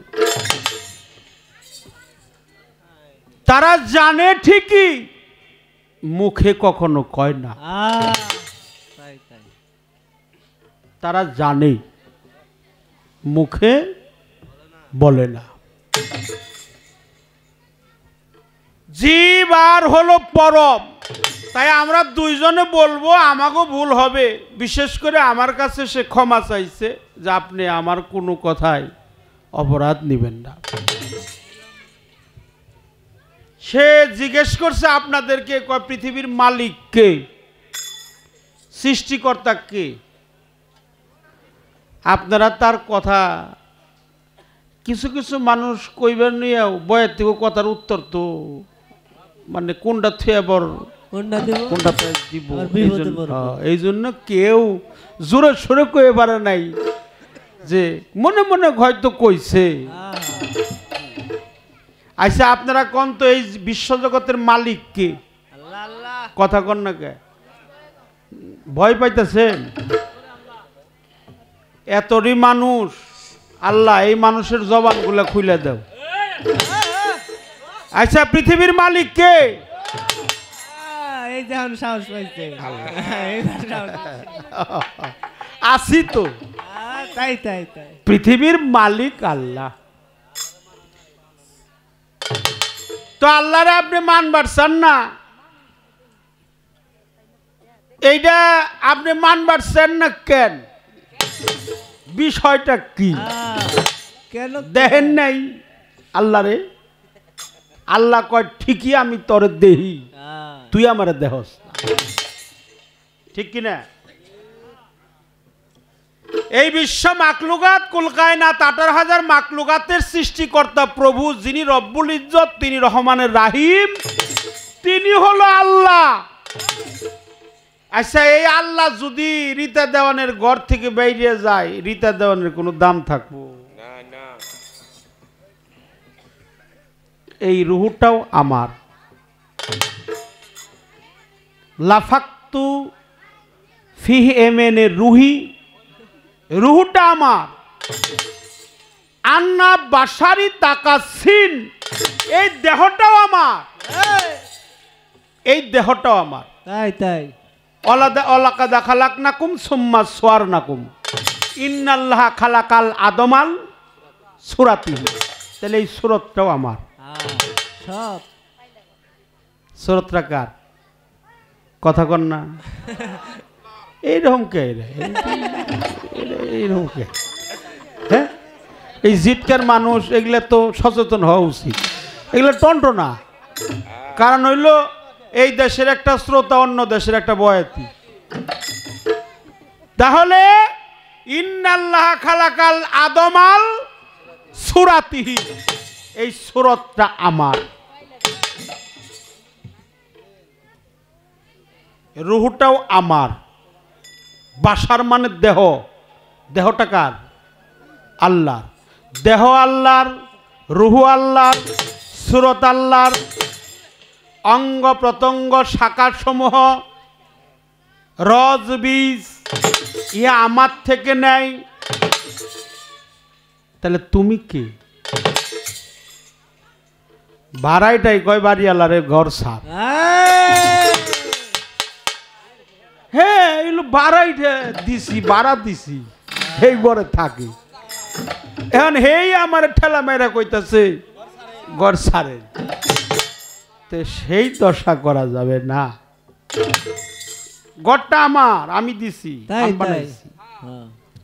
তারা জানে ঠিকই, মুখে কখনো কয় না। তারা জানে, মুখে বলে না। জীব আর হলো পরম। তাই আমরা দুইজনে বলবো, আমাকেও ভুল হবে। বিশেষ করে আমার কাছে সে ক্ষমা চাইছে যে আপনি আমার কোনো কথায় অপরাধ নেবেন না। সে জিজ্ঞেস করছে আপনাদেরকে, পৃথিবীর মালিক কে, সৃষ্টিকর্তা কে? আপনারা তার কথা কিছু কিছু মানুষ কইবার নিয়ে বয়ের থেকে কথার উত্তর তো মানে কোনটা থুয়াবর কোনটা দিব, এই জন্য কেউ জোরে সোরে কয়ে পারে নাই, যে মনে মনে হয়তো কইছে। আচ্ছা আপনারা কোন তো এই বিশ্বজগতের মালিক কে? কথা কন না কে? ভয় পাইতেছেন? এতরি মানুষ, আল্লাহ এই মানুষের জবানগুলা খুলে দাও। আচ্ছা পৃথিবীর মালিক কে? আসি তো, পৃথিবীর মালিক আল্লাহ। তো আল্লাহরে আপনি মানবার চান না, এইটা আপনি মানবার চান না কেন? বিষয়টা কি কেন দেখেন নাই আল্লাহরে? আল্লাহ কয় ঠিকই আমি তোরে দেহি, তুই আমারে দেহস না, ঠিক কিনা? এই বিশ্ব মাকলুকাত কুলকায়নাত 18,000 মাকলুকাতের সৃষ্টিকর্তা প্রভু, যিনি রব্বুল ইজ্জত, তিনি রহমানের রাহিম, তিনি হলো আল্লাহ। আচ্ছা এই আল্লাহ যদি রীতা দেওয়ানের ঘর থেকে বেরিয়ে যায়, রীতা দেওয়ানের কোনো দাম থাকবো না? এই রুহুটাও আমার। লাফাক্তু ফিহ এমেনে রুহি, রুহুটা আমার। আন্না বাসারি তাকাসিন, এই দেহটাও আমার, এই দেহটাও আমার। তাই তাই অলাকা দেখালাক নাকুম সুম্মা সোয়ার নাকুম, ইন্নাল্লাহ খালাকাল আদমাল সূরাতিহি, তাহলে এই সূরতটাও আমার। সব সূরতটা কার? কথা কন না, এইরকম কে এইরকম কে? হ্যাঁ, এই জিটকার মানুষ এগুলা তো সচেতন হওয়া উচিত, এগুলো টন্ট না। কারণ হইল এই দেশের একটা শ্রোতা, অন্য দেশের একটা বয়াতি। তাহলে ইন্নাল্লাহ খালাকাল আদমাল সূরাতিহি, এই সূরতটা আমার। রুহটাও আমার। বাসার মানে দেহ, দেহটা কার? আল্লাহর। দেহ আল্লাহর, রুহু আল্লাহর, সূরত আল্লাহর, অঙ্গ প্রত্যঙ্গ শাখাসমূহ রজ বীজ ইহা আমার থেকে নেয়। তাহলে তুমি কে? ভাড়াইটাই কয় বাড়িওয়ালারে ঘর সাপ। হ্যাঁ, এগুলো ভাড়াইটা দিছি, ভাড়া দিছি, এই ঘরে থাকি। এখন হেই আমার ঠেলা মেরা কইতাছে ঘর সারে, তো সেই দশা করা যাবে না। ঘরটা আমার, আমি দিছি, আমি বানাইছি,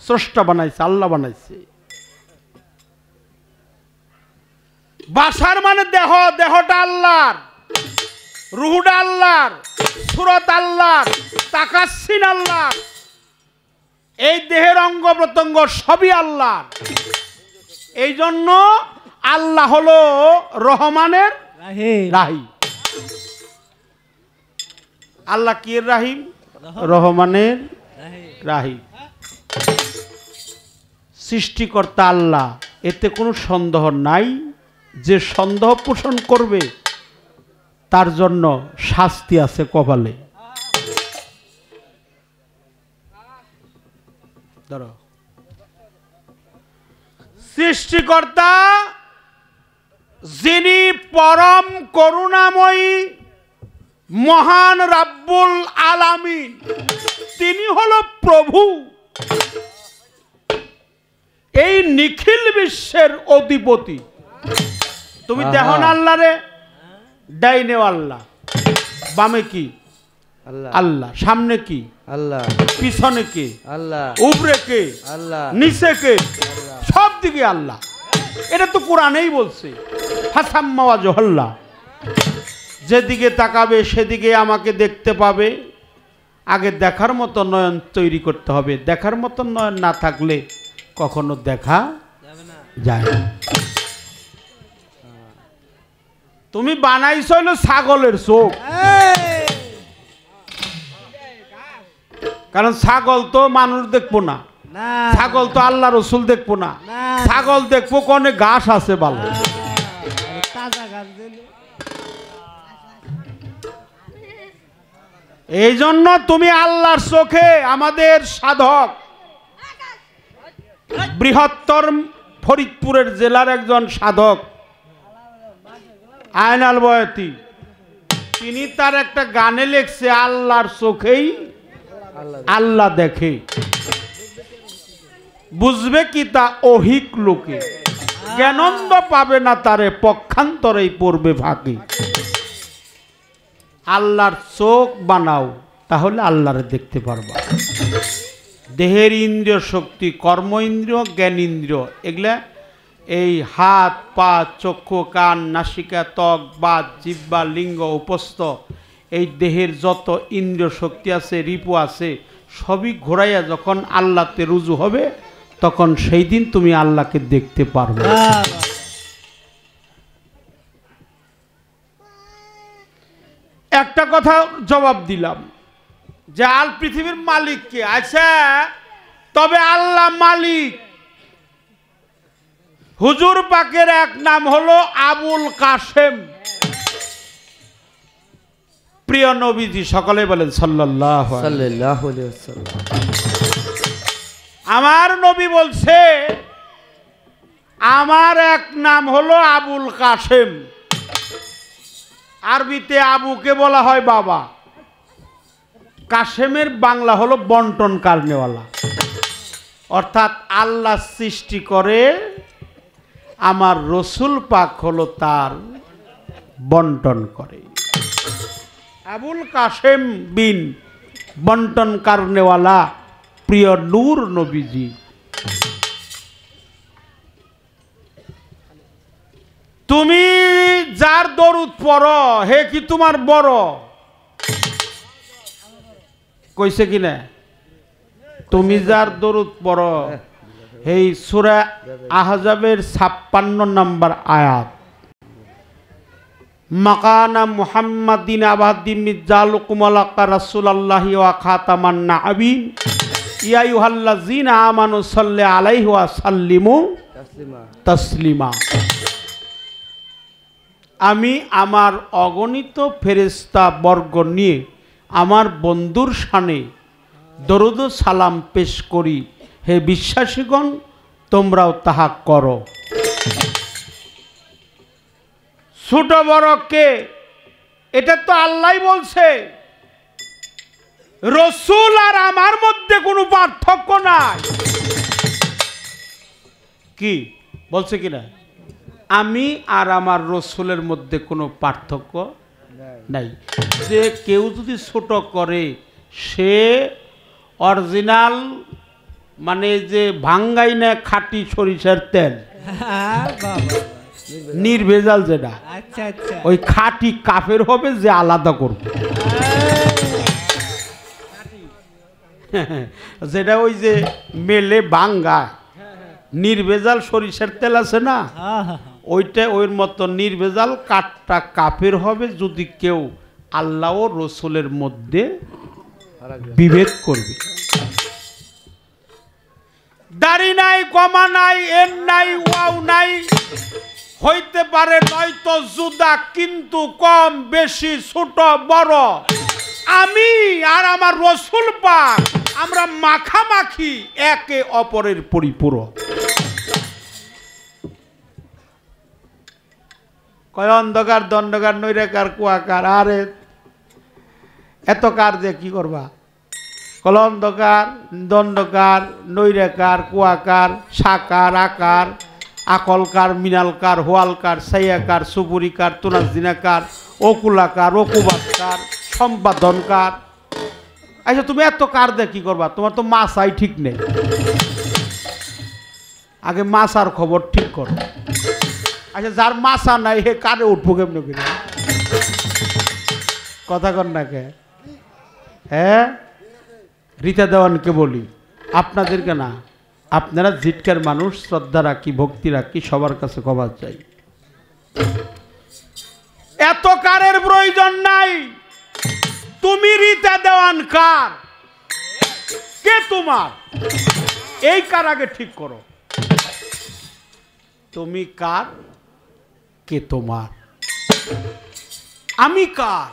স্রষ্টা বানাইছে, আল্লাহ বানাইছে। বাসার মানে দেহ, দেহটা আল্লাহর, রুহুটা আল্লাহর, সূরত আল্লাহর, তাকাসসিন আল্লাহর, এই দেহের অঙ্গ প্রত্যঙ্গ সবই আল্লাহর। এই জন্য আল্লাহ হলো রহমানের রাহিম। আল্লাহ কি রাহিম? রহমানের রাহিম। সৃষ্টিকর্তা আল্লাহ, এতে কোনো সন্দেহ নাই। যে সন্দেহ পোষণ করবে তার জন্য শাস্তি আছে কপালে। ধরো, সৃষ্টিকর্তা যিনি পরম করুণাময়ী মহান রাব্বুল আলামিন, তিনি হলো প্রভু, এই নিখিল বিশ্বের অধিপতি। তুমি দেখো না আল্লাহরে, ডাইনে আল্লাহ, বামে কি আল্লাহ, সামনে কি আল্লাহ, পিছনে কে আল্লাহ, উপরে কে আল্লাহ, নিচে কে, সব দিকে আল্লাহ। এটা তো কোরআনেই বলছে, হাসাম্মা ওয়াজহাল্লাহ, যেদিকে তাকাবে সেদিকে আমাকে দেখতে পাবে। আগে দেখার মতো নয়ন তৈরি করতে হবে। দেখার মতো নয়ন না থাকলে কখনো দেখা যায় না। তুমি বানাইছ হলো ছাগলের চোখ, কারণ ছাগল তো মানুষ দেখবো না, ছাগল তো আল্লাহ রসুল দেখবো না, ছাগল দেখবো কোনে ঘাস আছে ভালো। এই জন্য তুমি আল্লাহর চোখে আমাদের সাধক, বৃহত্তর ফরিদপুরের জেলার একজন সাধক আয়নাল বয়াতি, তিনি তার একটা গানে লেখছে, আল্লাহর চোখেই আল্লাহ দেখে, বুঝবে কি তা অহিক লোকে, জ্ঞানন্দ পাবে না তারে, পক্ষান্তরেই পড়বে ফাঁকি। আল্লাহর চোখ বানাও, তাহলে আল্লাহরে দেখতে পারবা। দেহের ইন্দ্রিয় শক্তি, কর্ম ইন্দ্রিয়, জ্ঞান ইন্দ্রিয়, এগুলা এই হাত, পা, চক্ষু, কান, নাসিকা, ত্বক, বাত, জিহ্বা, লিঙ্গ, উপস্থ, এই দেহের যত ইন্দ্রিয় শক্তি আছে, রিপু আছে, সবই ঘোরাইয়া যখন আল্লাহতে রুজু হবে, তখন সেই দিন তুমি আল্লাহকে দেখতে পারবে। একটা কথা জবাব দিলাম যে আল পৃথিবীর মালিক কে? আচ্ছা, তবে আল্লাহ মালিক। হুজুর পাকের এক নাম হলো আবুল কাসেম। প্রিয় নবীজি, সকলে বলেন সাল্লাল্লাহু আলাইহি ওয়াসাল্লাম। আমার নবী বলছে আমার এক নাম হলো আবুল কাসেম। আরবিতে আবুকে বলা হয় বাবা, কাসেমের বাংলা হলো বন্টন কারনেওয়ালা। অর্থাৎ আল্লাহ সৃষ্টি করে, আমার রসুল পাক হলো তার বন্টন করে। আবুল কাসেম বিন বন্টন কারণেওয়ালা প্রিয় নূর নবীজি। তুমি যার দরুদ পড়ো হে কি তোমার বড়, কইছে কিনা? তুমি যার দরুদ পড়ো, এই সূরা আহজাবের 56 নম্বর আয়াত, মাকানা মুহাম্মাদিন আবাদিন মিজালুকুম আলাকা রাসূলুল্লাহি ওয়া খাতামান নাবিয়িন ইয়া আইয়ুহাল্লাযিনা আমানু সাল্লি আলাইহি ওয়া সাল্লিমু তাসলিমা। আমি আমার অগণিত ফেরেশতা বর্গ নিয়ে আমার বন্ধুর শানে দরুদ সালাম পেশ করি, হে বিশ্বাসীগণ তোমরাও তাহা করো। ছোট বড় কে, এটা তো আল্লাহ বলছে। রসুল আর আমার মধ্যে কোনো পার্থক্য নাই। কি বলছে কিনা? আমি আর আমার রসুলের মধ্যে কোনো পার্থক্য নাই। যে কেউ যদি ছোট করে সে অরিজিনাল, মানে যে ভাঙ্গাই না খাঁটি সরিষার তেল, নির্ভেজাল যেটা, ওই খাঁটি কাফের হবে যে আলাদা করবে। যেটা ওই যে মেলে ভাঙ্গা নির্ভেজাল সরিষার তেল আছে না, ওইটা ওর মতো নির্ভেজাল কাঠটা কাফের হবে যদি কেউ আল্লাহ ও রসুলের মধ্যে বিভেদ করবে। দাড়ি নাই, কমা নাই, এর নাই, ওয়াও নাই, হইতে পারে নয়তো জুদা, কিন্তু কম বেশি ছোট বড় আমি আর আমার রসুল পাক আমরা মাখামাখি, একে অপরের পরিপূরক। কয় অন্ধকার দণ্ডকার নৈরাকার কুয়াকার, আরে এত কার যে কি করবা? কল অন্ধকার দণ্ডকার নৈরাকার কুয়াকার সাকার আকার আকলকার মিনালকার হোয়ালকার সাইয়াকার সুপুরিকার তুনাজিনাকার অকুলাকার অকুবাতকার সম্পাদনকার। আচ্ছা তুমি এত কার দিয়ে কি করবা? তোমার তো মাসাই ঠিক নেই। আগে মাসার খবর ঠিক করো। আচ্ছা যার মাসা নাই হে কারে উঠবো কেমন করে? কথা কন না কে? হ্যাঁ, রীতা দেওয়ানকে বলি, আপনাদেরকে না, আপনারা জিটকার মানুষ, শ্রদ্ধা রাখি, ভক্তি রাখি, সবার কাছে ক্ষমা চাই। এত কারের প্রয়োজন নাই। তুমি রীতা দেওয়ান কার, কে তোমার, এই কার আগে ঠিক করো। তুমি কার, কে তোমার, আমি কার,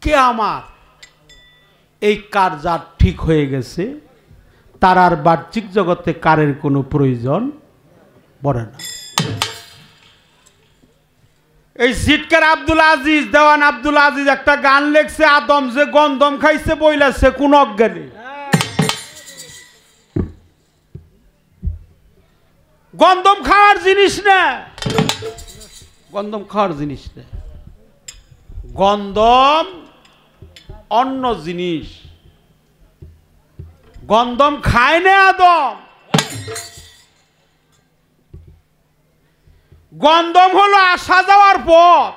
কে আমার, এই কার যার ঠিক হয়ে গেছে তার আর বাহ্যিক জগতে কারের কোনো প্রয়োজন পড়ে না। এই জিটকার আব্দুল আজিজ, দেওয়ান আব্দুল আজিজ একটা গান লেখছে, আদম যে গন্ধম খাইছে বইলাছে কোন অজ্ঞানী। গন্ধম খাওয়ার জিনিস না, গন্ধম খাওয়ার জিনিস না, গন্ধম অন্য জিনিস। গন্ধম খায় না আদম, গন্ধম হলো আসা যাওয়ার পথ।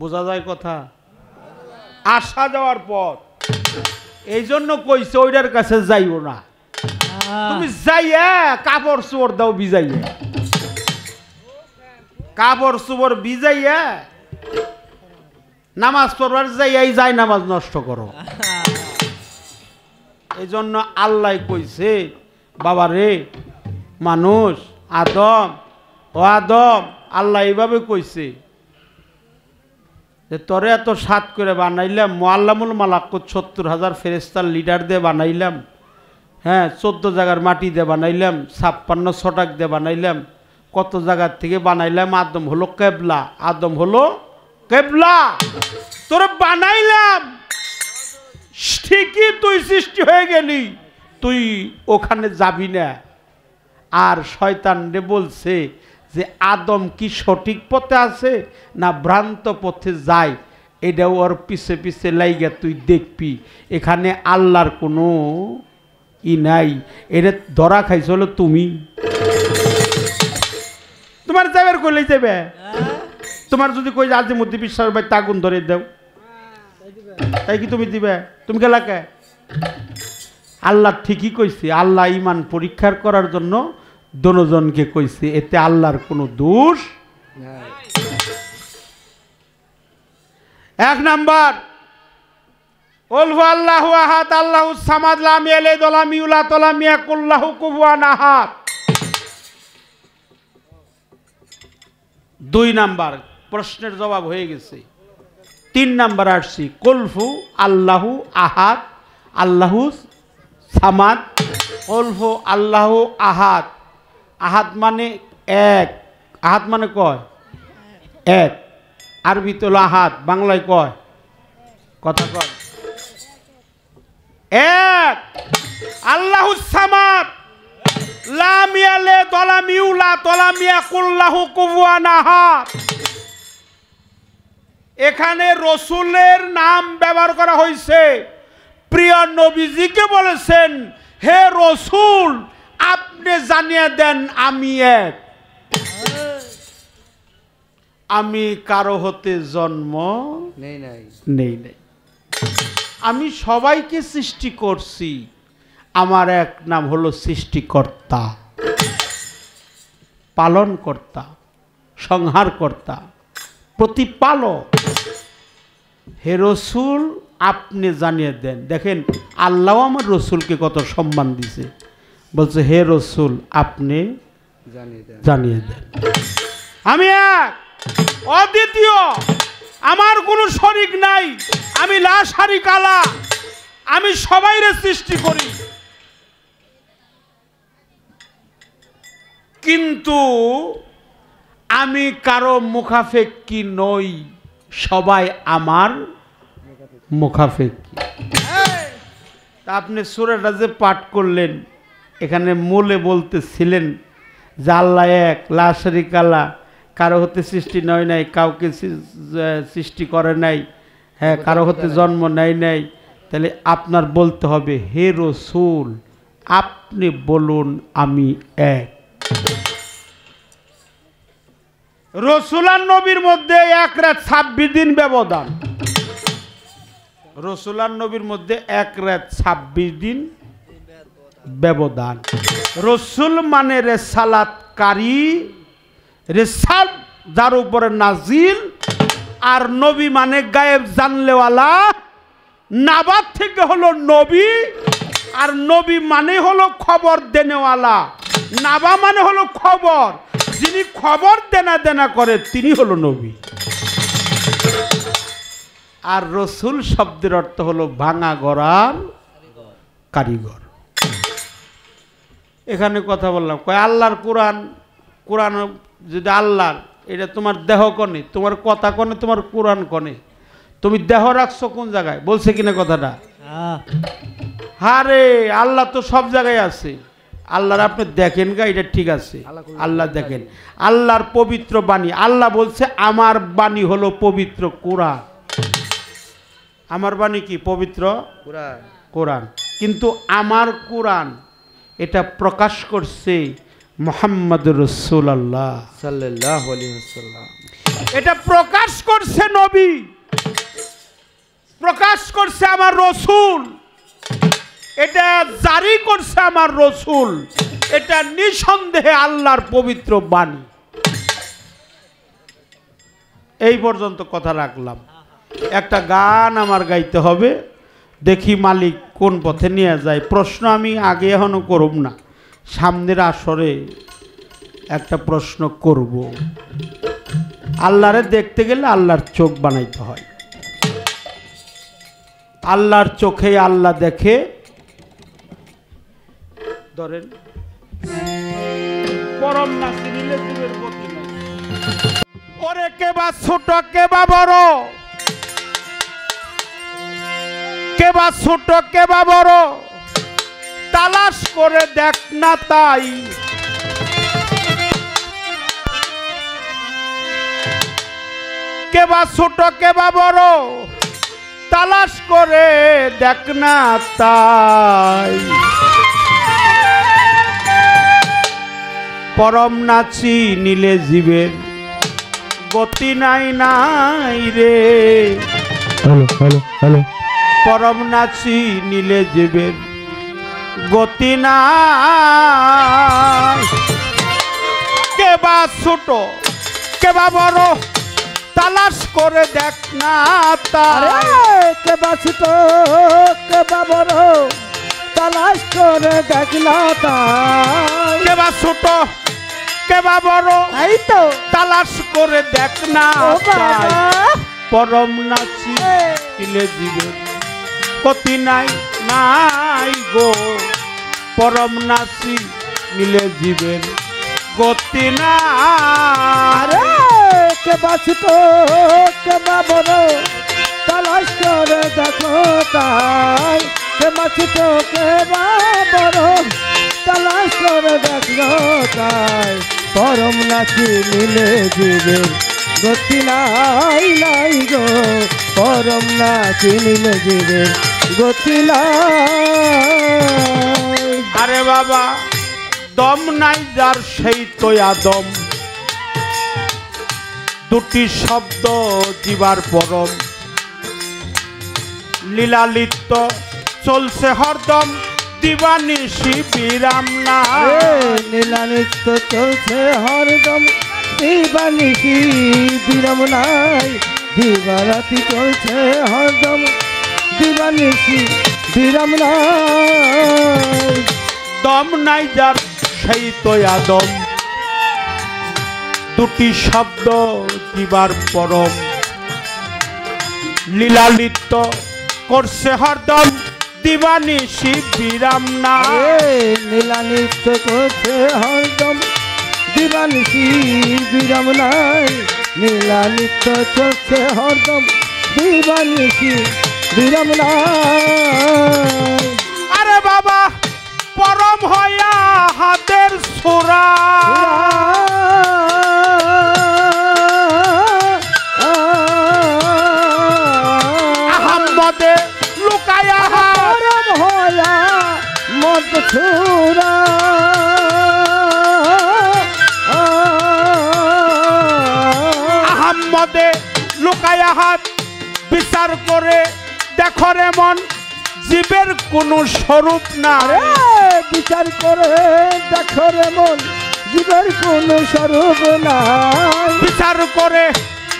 বোঝা যায় কথা? আসা যাওয়ার পথ। এই জন্য কইছে ওইটার কাছে যাইও না। তুমি যাইয়া কাপড় চোপড় দাও ভিজাইয়া, কাপড় চোপড় ভিজাইয়া নামাজ পড়বার যাইয়াই যাই নামাজ নষ্ট করো। এই জন্য আল্লাহ কইছে, বাবা রে মানুষ, আদম ও আদম, আল্লাহ এইভাবে কইছে যে তোরে এত সাত করে বানাইলাম, মুআল্লামুল মালাকুত 70,000 ফেরেশতার লিডার দিয়ে বানাইলাম, হ্যাঁ 14 জায়গার মাটি দিয়ে বানাইলাম, 56 ছটাক দিয়ে বানাইলাম, কত জায়গার থেকে বানাইলাম। আদম হলো কেবলা, আদম হলো কেবলা, তোরে বানাইলাম ঠিকই তুই সৃষ্টি হয়ে গেলি, তুই ওখানে যাবি না। আর শয়তান রে বলছে যে আদম কি সঠিক পথে আছে না ভ্রান্ত পথে যায়, এটা ওর পিছে পিছে লাইগা তুই দেখবি। এখানে আল্লাহর কোনো ই নাই, এটা ধরা খাইছ হলো তুমি। তোমার যাবার কইলে যাবে, তোমার যদি কই আজিমুদ্দিন বিশ্বাস ভাই তাগুন ধরে দাও, তাই কি তুমি দিবে? তুমি গেলা কে? আল্লাহ ঠিকই কইছে, আল্লাহ ইমান পরীক্ষার করার জন্য দনজনকে কইছে, এতে আল্লাহর কোনো দোষ নাই। এক নাম্বার, ওলহু আল্লাহু আহাদ আল্লাহু সামাদ লাম ইয়ালিদ ওয়া লাম ইউলাদ ওয়া লাম ইয়াকুল লাহু কুফুয়ান আহাদ। 2 নাম্বার প্রশ্নের জবাব হয়ে গেছে। 3 নাম্বার আসছি, কুলহু আল্লাহু আহাদ আল্লাহু সামাদ, কুলহু আল্লাহু আহাদ। আহাদ মানে এক, আহাদ মানে কয় এক, আরবিতে হলো আহাদ, বাংলায় কয় কথা কয় এক। আল্লাহু সামাদ লাম ইয়ালিদ ওয়া লাম ইউলাদ ওয়া লাম ইয়াকুল লাহু কুফুয়ান আহাদ। এখানে রসুলের নাম ব্যবহার করা হয়েছে। প্রিয় নবীজিকে বলেছেন, হে রসুল আপনি জানিয়ে দেন আমি এক, আমি কারো হতে জন্ম নেই নাই, আমি সবাইকে সৃষ্টি করছি। আমার এক নাম হলো সৃষ্টিকর্তা, পালনকর্তা, সংহারকর্তা, প্রতিপালক। হে রসুল আপনি জানিয়ে দেন। দেখেন আল্লাহ আমার রসুলকে কত সম্মান দিছে, বলছে হে রসুল আপনি জানিয়ে দেন আমি এক, অদ্বিতীয়, আমার কোনো শরীক নাই, আমি লা শারিকা লা, আমি সবাইরে সৃষ্টি করি। কিন্তু আমি কারো মুখাফেক্ষী নই, সবাই আমার মুখাফেক্ষী। তা আপনি সূরাটা যে পাঠ করলেন, এখানে মূলে বলতেছিলেন যে আল্লাহ এক, লা শারিকা লা, কারো হতে সৃষ্টি নয় নাই, কাউকে সৃষ্টি করে নাই, হ্যাঁ কারো হতে জন্ম নেয় নাই। তাহলে আপনার বলতে হবে হে রসুল আপনি বলুন আমি এক। রসুল আর নবীর মধ্যে 1 রাত 26 দিন ব্যবধান। রসুল আর নবীর মধ্যে 1 রাত 26 দিন ব্যবধান। রসুল মানে রেসালাতকারী, রেসাল যার উপরে নাজিল, আর নবী মানে গায়েব জানলেওয়ালা। নাবাদ থেকে হলো নবী, আর নবী মানে হলো খবর দেনেওয়ালা। নাবা মানে হলো খবর, যিনি খবর দেনা করে তিনি হলো নবী। আর রসুল শব্দের অর্থ হলো ভাঙা গড়ার কারিগর। এখানে কথা বললাম, কয় আল্লাহর কোরআন, কোরআন যদি আল্লাহর, এটা তোমার দেহ কনে, তোমার কথা কনে, তোমার কোরআন কনে, তুমি দেহ রাখছো কোন জায়গায়? বলছে কিনা কথাটা? হারে আল্লাহ তো সব জায়গায় আছে। আল্লাহর আপনি দেখেন গা, এটা ঠিক আছে, আল্লাহ দেখেন। আল্লাহর পবিত্র বাণী, আল্লাহ বলছে আমার বাণী হলো পবিত্র কোরআন। আমার বাণী কি? পবিত্র কোরআন। কিন্তু আমার কোরআন এটা প্রকাশ করছে মুহাম্মদ রাসূলুল্লাহ সাল্লাল্লাহু আলাইহি ওয়াসাল্লাম। এটা প্রকাশ করছে নবী, প্রকাশ করছে আমার রসুল, এটা জারি করছে আমার রসুল। এটা নিঃসন্দেহে আল্লাহর পবিত্র বাণী। এই পর্যন্ত কথা রাখলাম। একটা গান আমার গাইতে হবে, দেখি মালিক কোন পথে নিয়ে যায়। প্রশ্ন আমি আগে এখনো করব না, সামনের আসরে একটা প্রশ্ন করব। আল্লাহরে দেখতে গেলে আল্লাহর চোখ বানাইতে হয়। আল্লাহর চোখে আল্লাহ দেখে। ধরেন পরম নাসি নিলে জীবের গতি নাই। ওরে কে বা ছোট কে বা বড়, কে কে বা ছোট কে বা বড় তালাশ করে দেখ না তাই কে বা ছোট কে বা বড় তালাশ করে দেখ না তাই পরম নাচি নীলে জীবের গতি নাই নাই রে হ্যালো হ্যালো হ্যালো পরম নাচি নীলে জীবের গতি নাই কে বা ছোট কে বা বড় তালাশ করে দেখ না তাই কে বাসিত কে বাবর তালাশ করে দেখলা তাই কে বা ছোট কে বা বড় এই তো তালাশ করে দেখ না ও তাই বাবা পরম নাচি নীলে জীবের গতি নাই নাই গো পরম নাচি নীলে জীবের গতি নাই কে বাসিত কে বাবর তালাশ করে দেখো তাই কে বাসিত কে বাবর তালাশ করে দেখো তাই পরম নাচি মিলে জীবের গতি নাই নাই গো পরম নাচি মিলে জীবের গতি নাই আরে বাবা দম নাই যার সেই তো আদম দুটি শব্দ জীবার পরম লীলালিপ্ত চলছে হরদম দিবানিশি বিরাম না নীলানিত্য চলছে হরদম দিবানিশি বিরাম নাই দিবারাতি চলছে হরদম দিবানিশি বিরাম নাই দম নাই যার সেই তো আদম দুটি শব্দ জীবার পরম লীলালিপ্ত করছে হরদম দিবানিশি বিরাম না নীলানিত্য করছে হরদম দিবানিশি বিরাম নাই নীলানিত্য চলছে হরদম দিবানিশি বিরাম নাই আরে বাবা পরম হইয়া হাতের ছোরা আহম্মদে লুকায়া পরম হয়া মদ ছুরা আহম্মদে লুকায়া হাত বিচার করে দেখো রে মন জীবের কোনো স্বরূপ না রে বিচার করে দেখো রে মন জীবের কোন স্বরূপ নাই বিচার করে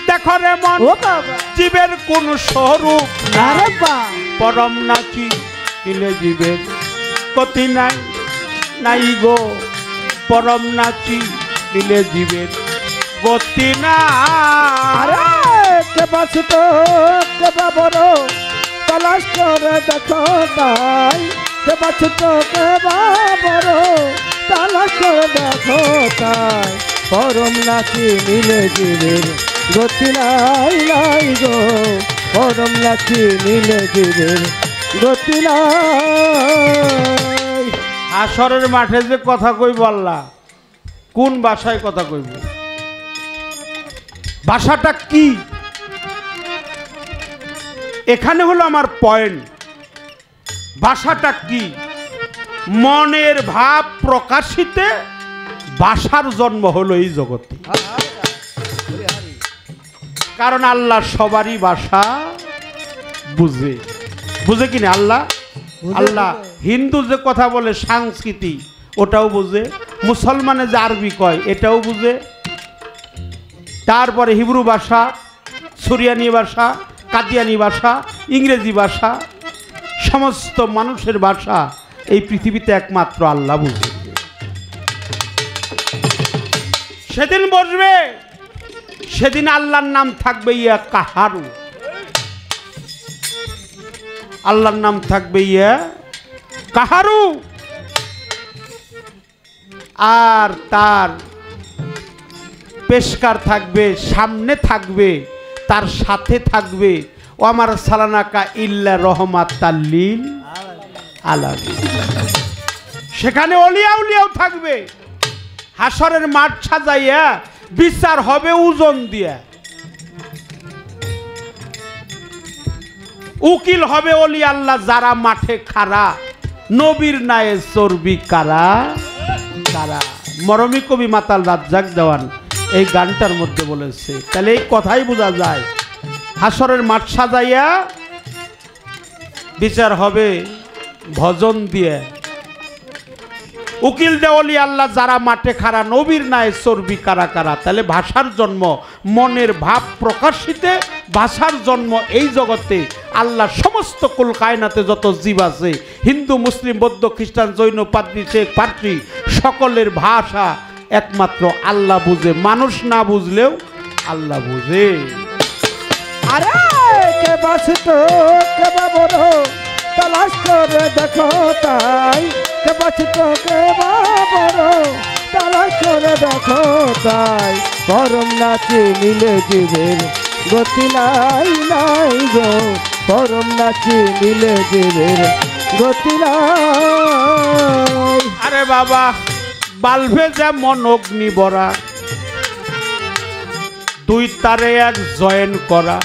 দেখো রে মন ও বাবা জীবের কোনো স্বরূপ না আরে বা পরম নাচি দিলে জীবের গতি নাই নাই গো পরম নাচি দিলে জীবের গতি না আরে কে বাসিত কে বাবর তালাশ করে দেখো তাই কে বাসিত কে বাবর তালাশ করে দেখো তাই পরম নাচি মিলে জীবের গতি নাই নাই গো পরম নাচি মিলে জীবের গতি নাই হাসরের মাঠে যে কথা কই বললা কোন ভাষায় কথা কইব ভাষাটা কি এখানে হলো আমার পয়েন্ট ভাষাটা কি মনের ভাব প্রকাশিতে ভাষার জন্ম হলো এই জগতে কারণ আল্লাহ সবারই ভাষা বুঝে বুঝে কিনা আল্লাহ আল্লাহ হিন্দু যে কথা বলে সংস্কৃতি ওটাও বুঝে মুসলমানে যে আরবি কয় এটাও বুঝে তারপরে হিব্রু ভাষা সুরিয়ানি ভাষা কাদিয়ানি ভাষা ইংরেজি ভাষা সমস্ত মানুষের ভাষা এই পৃথিবীতে একমাত্র আল্লাহ বুঝে সেদিন বসবে সেদিন আল্লাহর নাম থাকবে ইয়া কাহারু আল্লাহর নাম থাকবে ইয়া কাহারু আর তার পেশকার থাকবে সামনে থাকবে তার সাথে থাকবে ও আমার সালানাকা ইল্লা রহমাতাল লিল আলামিন। সেখানে অলিয়া উলিয়াও থাকবে, হাসরের মাঠ সাজাইয়া বিচার হবে ওজন দিয়া, উকিল হবে অলি আল্লাহ যারা মাঠে খাড়া, নবীর নায়ে চর্বি কারা কারা। মরমী কবি মাতাল রাজ্জাক দেওয়ান এই গানটার মধ্যে বলেছে। তাহলে এই কথাই বোঝা যায় হাসরের মাঠ সাজাইয়া বিচার হবে ভজন দিয়ে, উকিল দেওয়ালি আল্লাহ যারা মাঠে খাড়া, নবীর নায়ে চর্বি কারা কারা। তাহলে ভাষার জন্ম, মনের ভাব প্রকাশিতে ভাষার জন্ম এই জগতে। আল্লাহ সমস্ত কুল কায়নাতে যত জীব আছে, হিন্দু মুসলিম বৌদ্ধ খ্রিস্টান জৈন পাদ্রী শেখ পার্সি, সকলের ভাষা একমাত্র আল্লাহ বুঝে, মানুষ না বুঝলেও আল্লাহ বুঝে। আরে কে বাসিত কে বা বড় তালাশ করে দেখো তাই, কে বাসিত কে বা বড় তালাশ করে দেখো তাই। পরম নাচে মিলে জীবের গতি নাই নাই গো, পরম নাচে মিলে জীবের গতি নাই। আরে বাবা, বাল্বে যেমন অগ্নি বরা, দুই তারে এক জয়েন করা,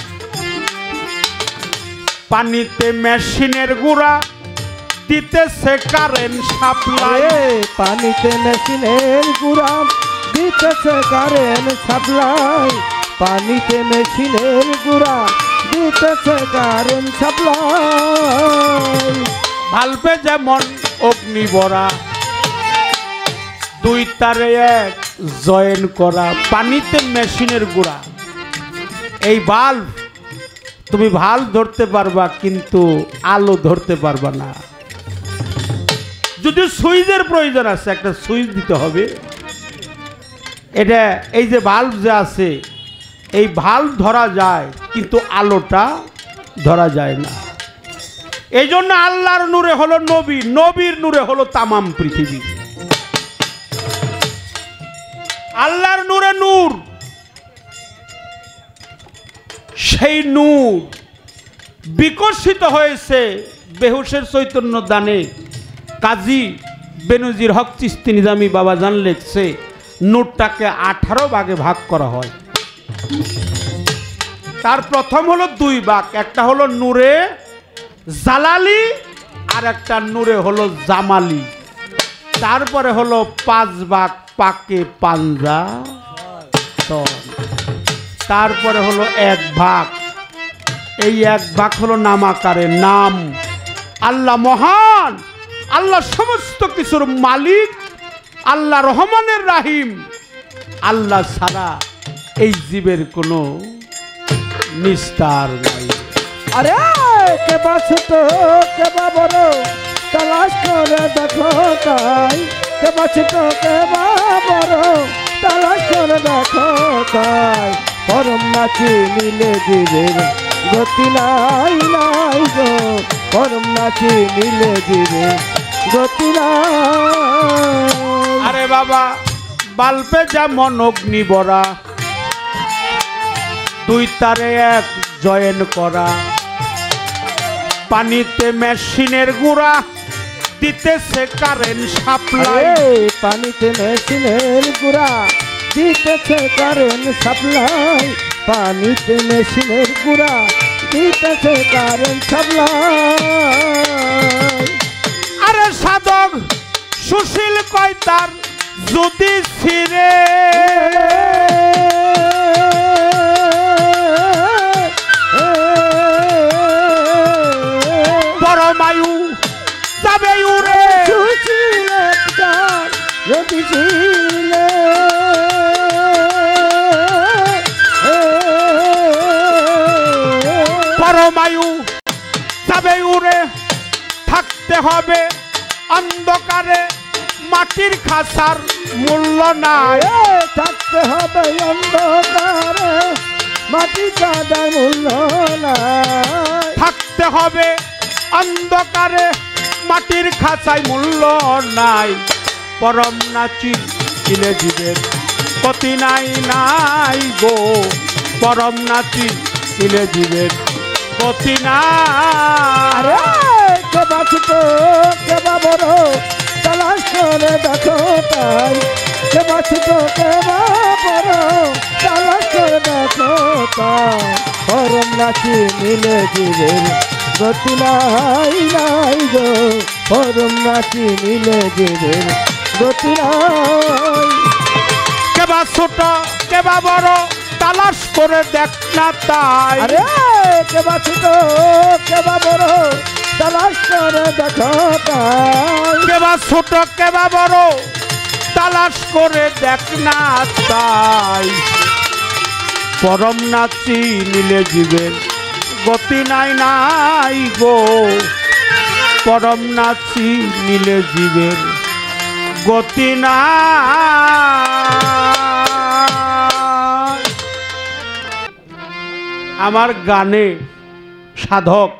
পানিতে মেশিনের গুড়া দিতেছে কারেন্ট সাপ্লাই। পানিতে মেশিনের গুড়া দিতেছে কারেন্ট সাপ্লাই, পানিতে মেশিনের গুড়া দিতেছে কারেন্ট সাপ্লাই। ভালবে যেমন অগ্নি বরা, দুই তারে এক জয়েন করা, পানিতে মেশিনের গুড়া। এই বাল্ব তুমি ভাল ধরতে পারবা কিন্তু আলো ধরতে পারবা না। যদি সুইচের প্রয়োজন আছে, একটা সুইচ দিতে হবে। এটা এই যে বাল্ব যে আছে, এই বাল্ব ধরা যায় কিন্তু আলোটা ধরা যায় না। এই জন্য আল্লাহর নূরে হলো নবী, নবীর নূরে হলো তামাম পৃথিবী। আল্লাহর নূরে নূর, সেই নূর বিকশিত হয়েছে বেহুশের চৈতন্য দানে। কাজী বেনজির হক চিশতি নিজামী বাবা জান লেখছে, নূরটাকে 18 ভাগে ভাগ করা হয়। তার প্রথম হলো 2 ভাগ, একটা হলো নূরে জালালি আর একটা নূরে হলো জামালি। তারপরে হলো 5 ভাগ পাকে পাঞ্জা, তারপরে হলো 1 ভাগ। এই 1 ভাগ হলো নামাকারে নাম। আল্লাহ মহান, আল্লাহ সমস্ত কিছুর মালিক, আল্লাহ রহমানের রাহিম। আল্লাহ ছাড়া এই জীবের কোনো নিস্তার নাই। আরে কে বাসিত কে বা বড় তালাশ করে দেখো তাই, কে বাসিত কে বা বড় তালাশ করে দেখো তাই। পরম নাচে মিলে জীবের গতি নাই নাই গো, পরম নাচে মিলে জীবের গতি নাই। আরে বাবা, বাল্বে যেমন অগ্নি বরা, দুই তারে এক জয়েন করা, পানিতে মেশিনের গুড়া দিতেছে কারেন্ট সাপ্লাই। পানিতে মেশিনের গুড়া দিতেছে কারেন্ট সাপ্লাই, পানিতে মেশিনের গুড়া দিতেছে কারেন্ট সাপ্লাই। আরে সাধক সুশীল কয় তার যদি ছিঁড়ে, পরমায়ু যাবে উড়ে। যদি ছিলে পরমায়ু যাবে উড়ে, থাকতে হবে অন্ধকারে, মাটির খাসার মূল্য নাই। থাকতে হবে অন্ধকারে, মাটি কাদার মূল্য নাই। থাকতে হবে অন্ধকারে, মাটির খাঁচায় মূল্য নাই। পরম নাচি ছিলে জীবের গতি নাই নাই গো, পরম নাচি ছিলে জীবের গতি না আরে কে বাঁচিত কে বা বড় তালাশ করে দেখো তাই কে বাঁচিত কে বা বড় তালাশ করে দেখো তাই পরম নাচি মিলে জীবের গতি নাই নাই গো পরম নাচি মিলে জীবের গতি নাই কেবা ছোট কেবা বড় তালাশ করে দেখ না তাই আরে কে বাঁচিত কে বা বড় তালাশ করে দেখো তাই কেবা ছোট কেবা বড় তালাশ করে দেখ না তাই পরম নাচি নিলে জীবের গতি নাই নাই গো পরম নাচি নিলে জীবের গতি নাই। আমার গানে সাধক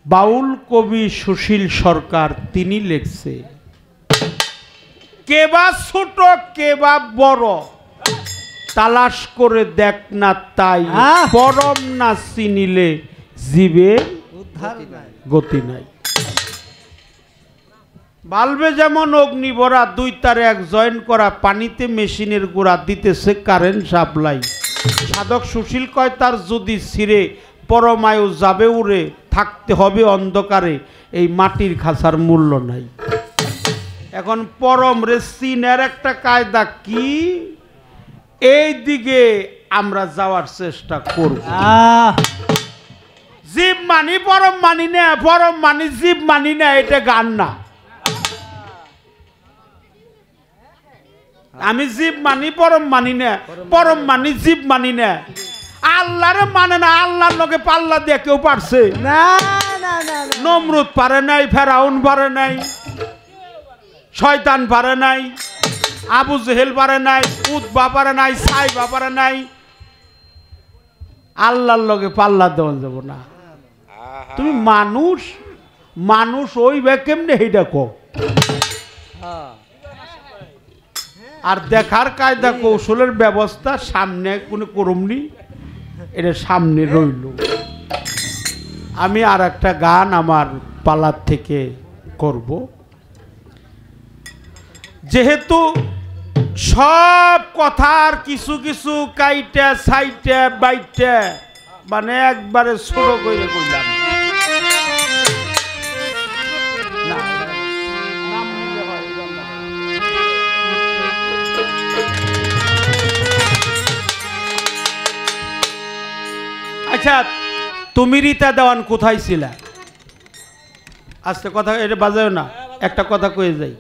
বাউল কবি সুশীল সরকার তিনি লিখছে কেবা ছোট কেবা বড় তালাশ করে দেখ না তাই পরম না চিনিলে জীবের গতি নাই। বাল্বে যেমন অগ্নি ভরা দুই তারে এক জয়েন করা পানিতে মেশিনের গোড়া দিতেছে কারেন্ট সাপ্লাই সাধক সুশীল কয় তার যদি ছিঁড়ে পরমায়ু যাবে উড়ে থাকতে হবে অন্ধকারে এই মাটির খাঁচার মূল্য নাই। এখন পরম রে সিনের একটা কায়দা কি এই দিকে আমরা যাওয়ার চেষ্টা করব। জীব মানি পরম মানি না পরম মানি জীব মানি না এটা গান না। আমি জীব মানি পরম মানি না পরম মানি জীব মানি না। আল্লাহরে মানে না আল্লাহর লগে পাল্লা দিয়ে কেউ পারছে না না না নমরুদ পারে নাই ফেরাউন পারে নাই শয়তান পারে নাই আবু জেহেল পারে নাই উতবা পারে নাই সাইবা পারে নাই। আল্লাহর লগে পাল্লা দেওয়া যাব না। তুমি মানুষ মানুষ ওই কেমনে এইটা কো আর দেখার কায়দা কৌশলের ব্যবস্থা সামনে কোনো করমনি এটা সামনে রইল। আমি আর একটা গান আমার পালার থেকে করব যেহেতু সব কথার কিছু কিছু কাইটা সাইটা বাইটা মানে একবারে ছোট করে কইলাম না নাম নিলে হয় আচ্ছা তুমি রীতা দেওয়ান কোথায় ছিলা আজকে কথা এটা বাজায় না একটা কথা কয়ে যাই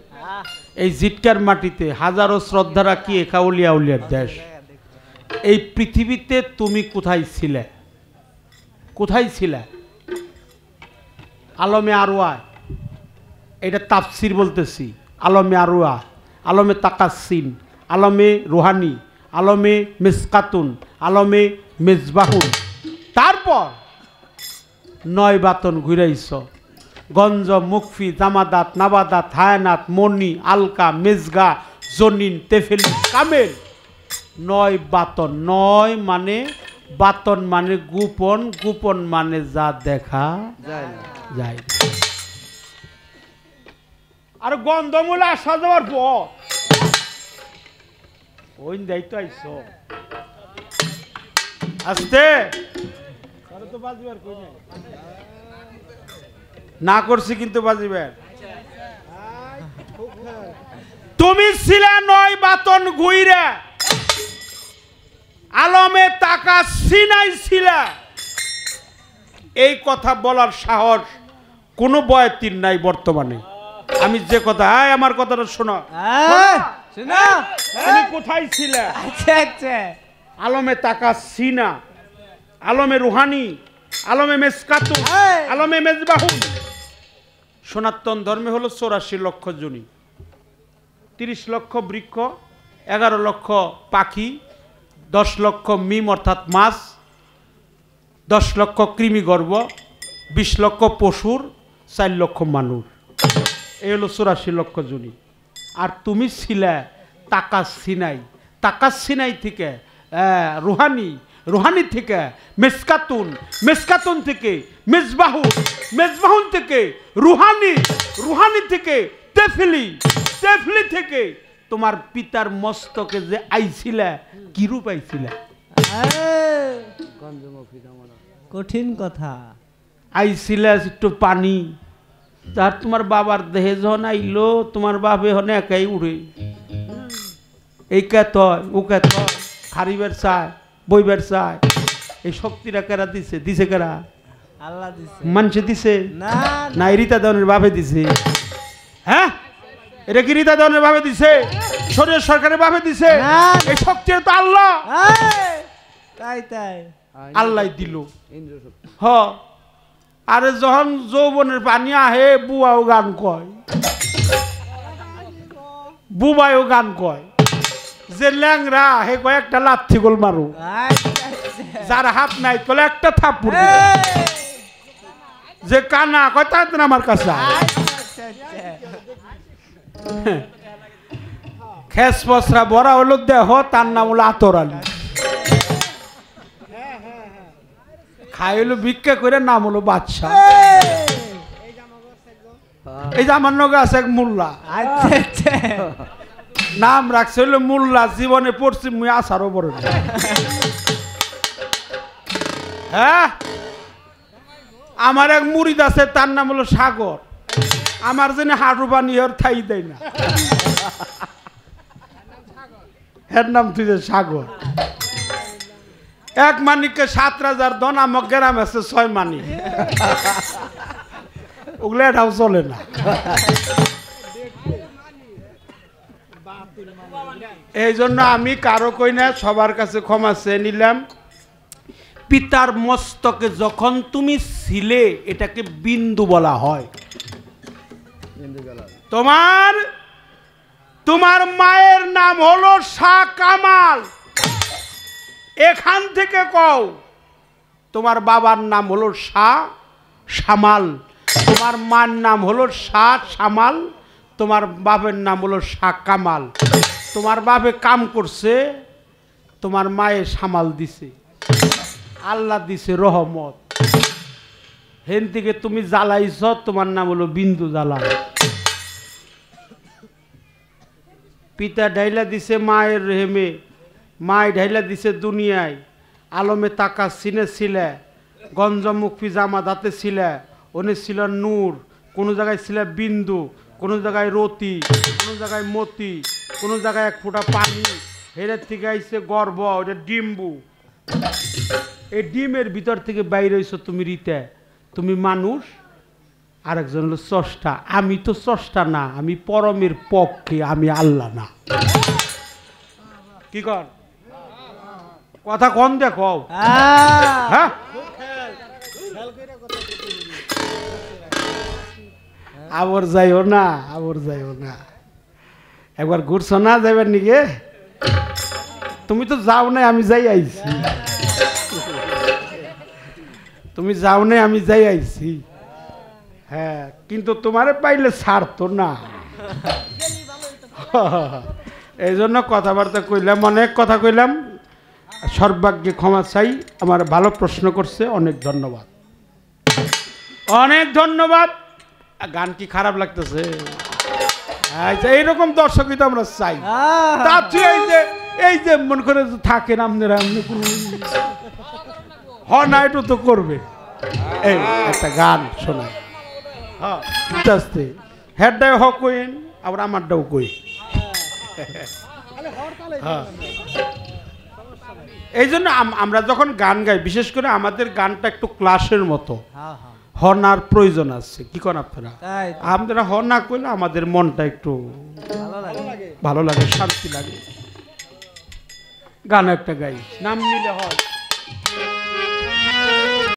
এই জিটকার মাটিতে হাজারো শ্রদ্ধা রাখি একাউলিয়া উলিয়ার দেশ এই পৃথিবীতে তুমি কোথায় ছিলে কোথায় ছিলে আলমে আরওয়া এটা তাফসির বলতেছি আলমে আরওয়া আলমে তাকাসিন আলমে রুহানি আলমে মিসকাতুন আলমে মেজবাহুন তারপর 9 বাতন ঘুরাইছ গঞ্জ মুকফি জামাদাত নাবাদাত হায়ানাত মনি আলকা মেজগা জনিন তেফেলি কামেল 9 বাতন 9 মানে বাতন মানে গোপন গোপন মানে যা দেখা যায় আর গন্ধমূলা আসা যাওয়ার পর ওই দায়িত্ব আইস আসতে তো বাজিবার কই না করছি কিন্তু বাজিবার তুমি ছিলে 9 বাতন ঘুইরা আলমে টাকা সিনাই ছিলা এই কথা বলার সাহস কোনো বয়তির নাই বর্তমানে। আমি যে কথা আমার কথাটা শোনো তুমি কোথায় ছিলে আলমে টাকা সিনা আলমে রুহানি আলমে মেসকাতু আলমে মেজবাহুন। সনাতন ধর্মে হলো 84 লক্ষ জনি 30 লক্ষ বৃক্ষ 11 লক্ষ পাখি 10 লক্ষ মিম অর্থাৎ মাছ 10 লক্ষ কৃমিগর্ভ 20 লক্ষ পশুর 4 লক্ষ মানুষ এই হলো 84 লক্ষ জনি। আর তুমি ছিলে টাকা সিনাই থেকে রুহানি রুহানি থেকে মিসকাতুন, মিসকাতুন থেকে মিসবাহুন, মিসবাহুন থেকে রুহানি, রুহানি থেকে তেফলি, তেফলি থেকে তোমার পিতার মস্তকে যে আইছিলা কি রূপ আইছিলা? কঠিন কথা। আইছিলা একটু পানি, তার তোমার বাবার দেহে যখন আইলো তোমার বাপে হনে একাই উড়ে, এই কেতয় ও কেতয়, হারিবার চায় বইবার চায়, এই শক্তিটা কেরা দিছে? দিছে কেরা? আল্লাহ দিছে। মানুষে দিছে না না রিতা দেওয়ানের বাপে দিছে? হ্যাঁ, এটা কি রিতা দেওয়ানের বাপে দিছে? শরীর সরকারের বাপে দিছে? না। এই শক্তি তো আল্লাহ, তাই তাই আল্লাহ দিল। হ, আরে যখন যৌবনের পানি আহে বুয়াও গান কয়, বুবাইও গান কয়, যে ল্যাংরা হে কয় একটা লাথি গোল মারু, যার হাত নাই কলে একটা থাপ্পড় দিবে, যে কানা কয় তাদের আমার কাছে খেস পসরা বড়া হলো দেহ, তার নাম হলো আতর আলী, খাইলো ভিক্ষা করে, নাম হলো বাদশা। এই যে আমার নগে আছে এক মোল্লা, নাম রাখছে হইলো মোল্লা, জীবনে পড়ছি মুই আসারও বড় না। হ্যাঁ, আমার এক মুরিদ আছে, তার নাম হলো সাগর, আমার জন্য হাঁটু পানি ওর থাই দেয় না, এর নাম তুই যে সাগর। এক মানিককে 7 রাজার দন, আমার গ্রাম আছে 6 মানিক, ওগুলো এটাও চলে না। এই জন্য আমি কারো কই না, সবার কাছে ক্ষমা চেয়ে নিলাম। পিতার মস্তকে যখন তুমি ছিলে, এটাকে বিন্দু বলা হয়। তোমার তোমার মায়ের নাম হলো শাহ কামাল, এখান থেকে কও। তোমার বাবার নাম হলো শাহ সামাল, তোমার মার নাম হলো শাহ সামাল, তোমার বাপের নাম হলো শাহ কামাল। তোমার বাপে কাম করছে, তোমার মায়ে সামাল দিছে, আল্লাহ দিছে রহমত। হেন থেকে তুমি জ্বালাইছ, তোমার নাম হলো বিন্দু জ্বালা। পিতা ঢাইলা দিছে মায়ের রেহেমে, মায় ঢাইলা দিছে দুনিয়ায়। আলমে তাকা সিনে ছিলে, গঞ্জমুখী জামা দাঁতে ছিলে, ওনে ছিল নূর, কোনো জায়গায় ছিল বিন্দু, কোনো জায়গায় রতি, কোনো জায়গায় মতি, কোনো জায়গায় এক ফোঁটা পানি। হেরের থেকে আইছে গর্ব, ওটা ডিম্বু। এই ডিমের ভিতর থেকে বাইরে হইছো তুমি রিতে, তুমি মানুষ, আরেকজন হলো স্রষ্টা। আমি তো স্রষ্টা না, আমি পরমের পক্ষে, আমি আল্লাহ না। কি কর কথা কন দেখো, হ্যাঁ আবর যাইও না, আবর যাইও না। একবার ঘুরছো না, যাইবার নিকে? তুমি তো যাও নাই, আমি যাই আইছি। তুমি যাও নাই, আমি যাই আইছি। হ্যাঁ, কিন্তু তোমারে পাইলে ছাড়তো না। এই জন্য কথাবার্তা কইলাম, অনেক কথা কইলাম। সর্বাগ্যে ক্ষমা চাই। আমার ভালো প্রশ্ন করছে, অনেক ধন্যবাদ, অনেক ধন্যবাদ। গান কি খারাপ লাগতেছে? আচ্ছা, এইরকম দর্শকই তো আমরা চাই। তার চেয়ে এই যে মন করে থাকেন আপনারা, না একটু তো করবে। এই একটা গান শোনায়, হ্যাঁ আস্তে হেডটাই হ কইন, আবার আমারটাও কই। হ্যাঁ, এই জন্য আমরা যখন গান গাই, বিশেষ করে আমাদের গানটা একটু ক্লাসের মতো, হনার প্রয়োজন আছে। কি করেন আপনারা? আমরা হ না করলে আমাদের মনটা একটু ভালো লাগে, শান্তি লাগে। গান একটা গাই, নাম নিলে হয়।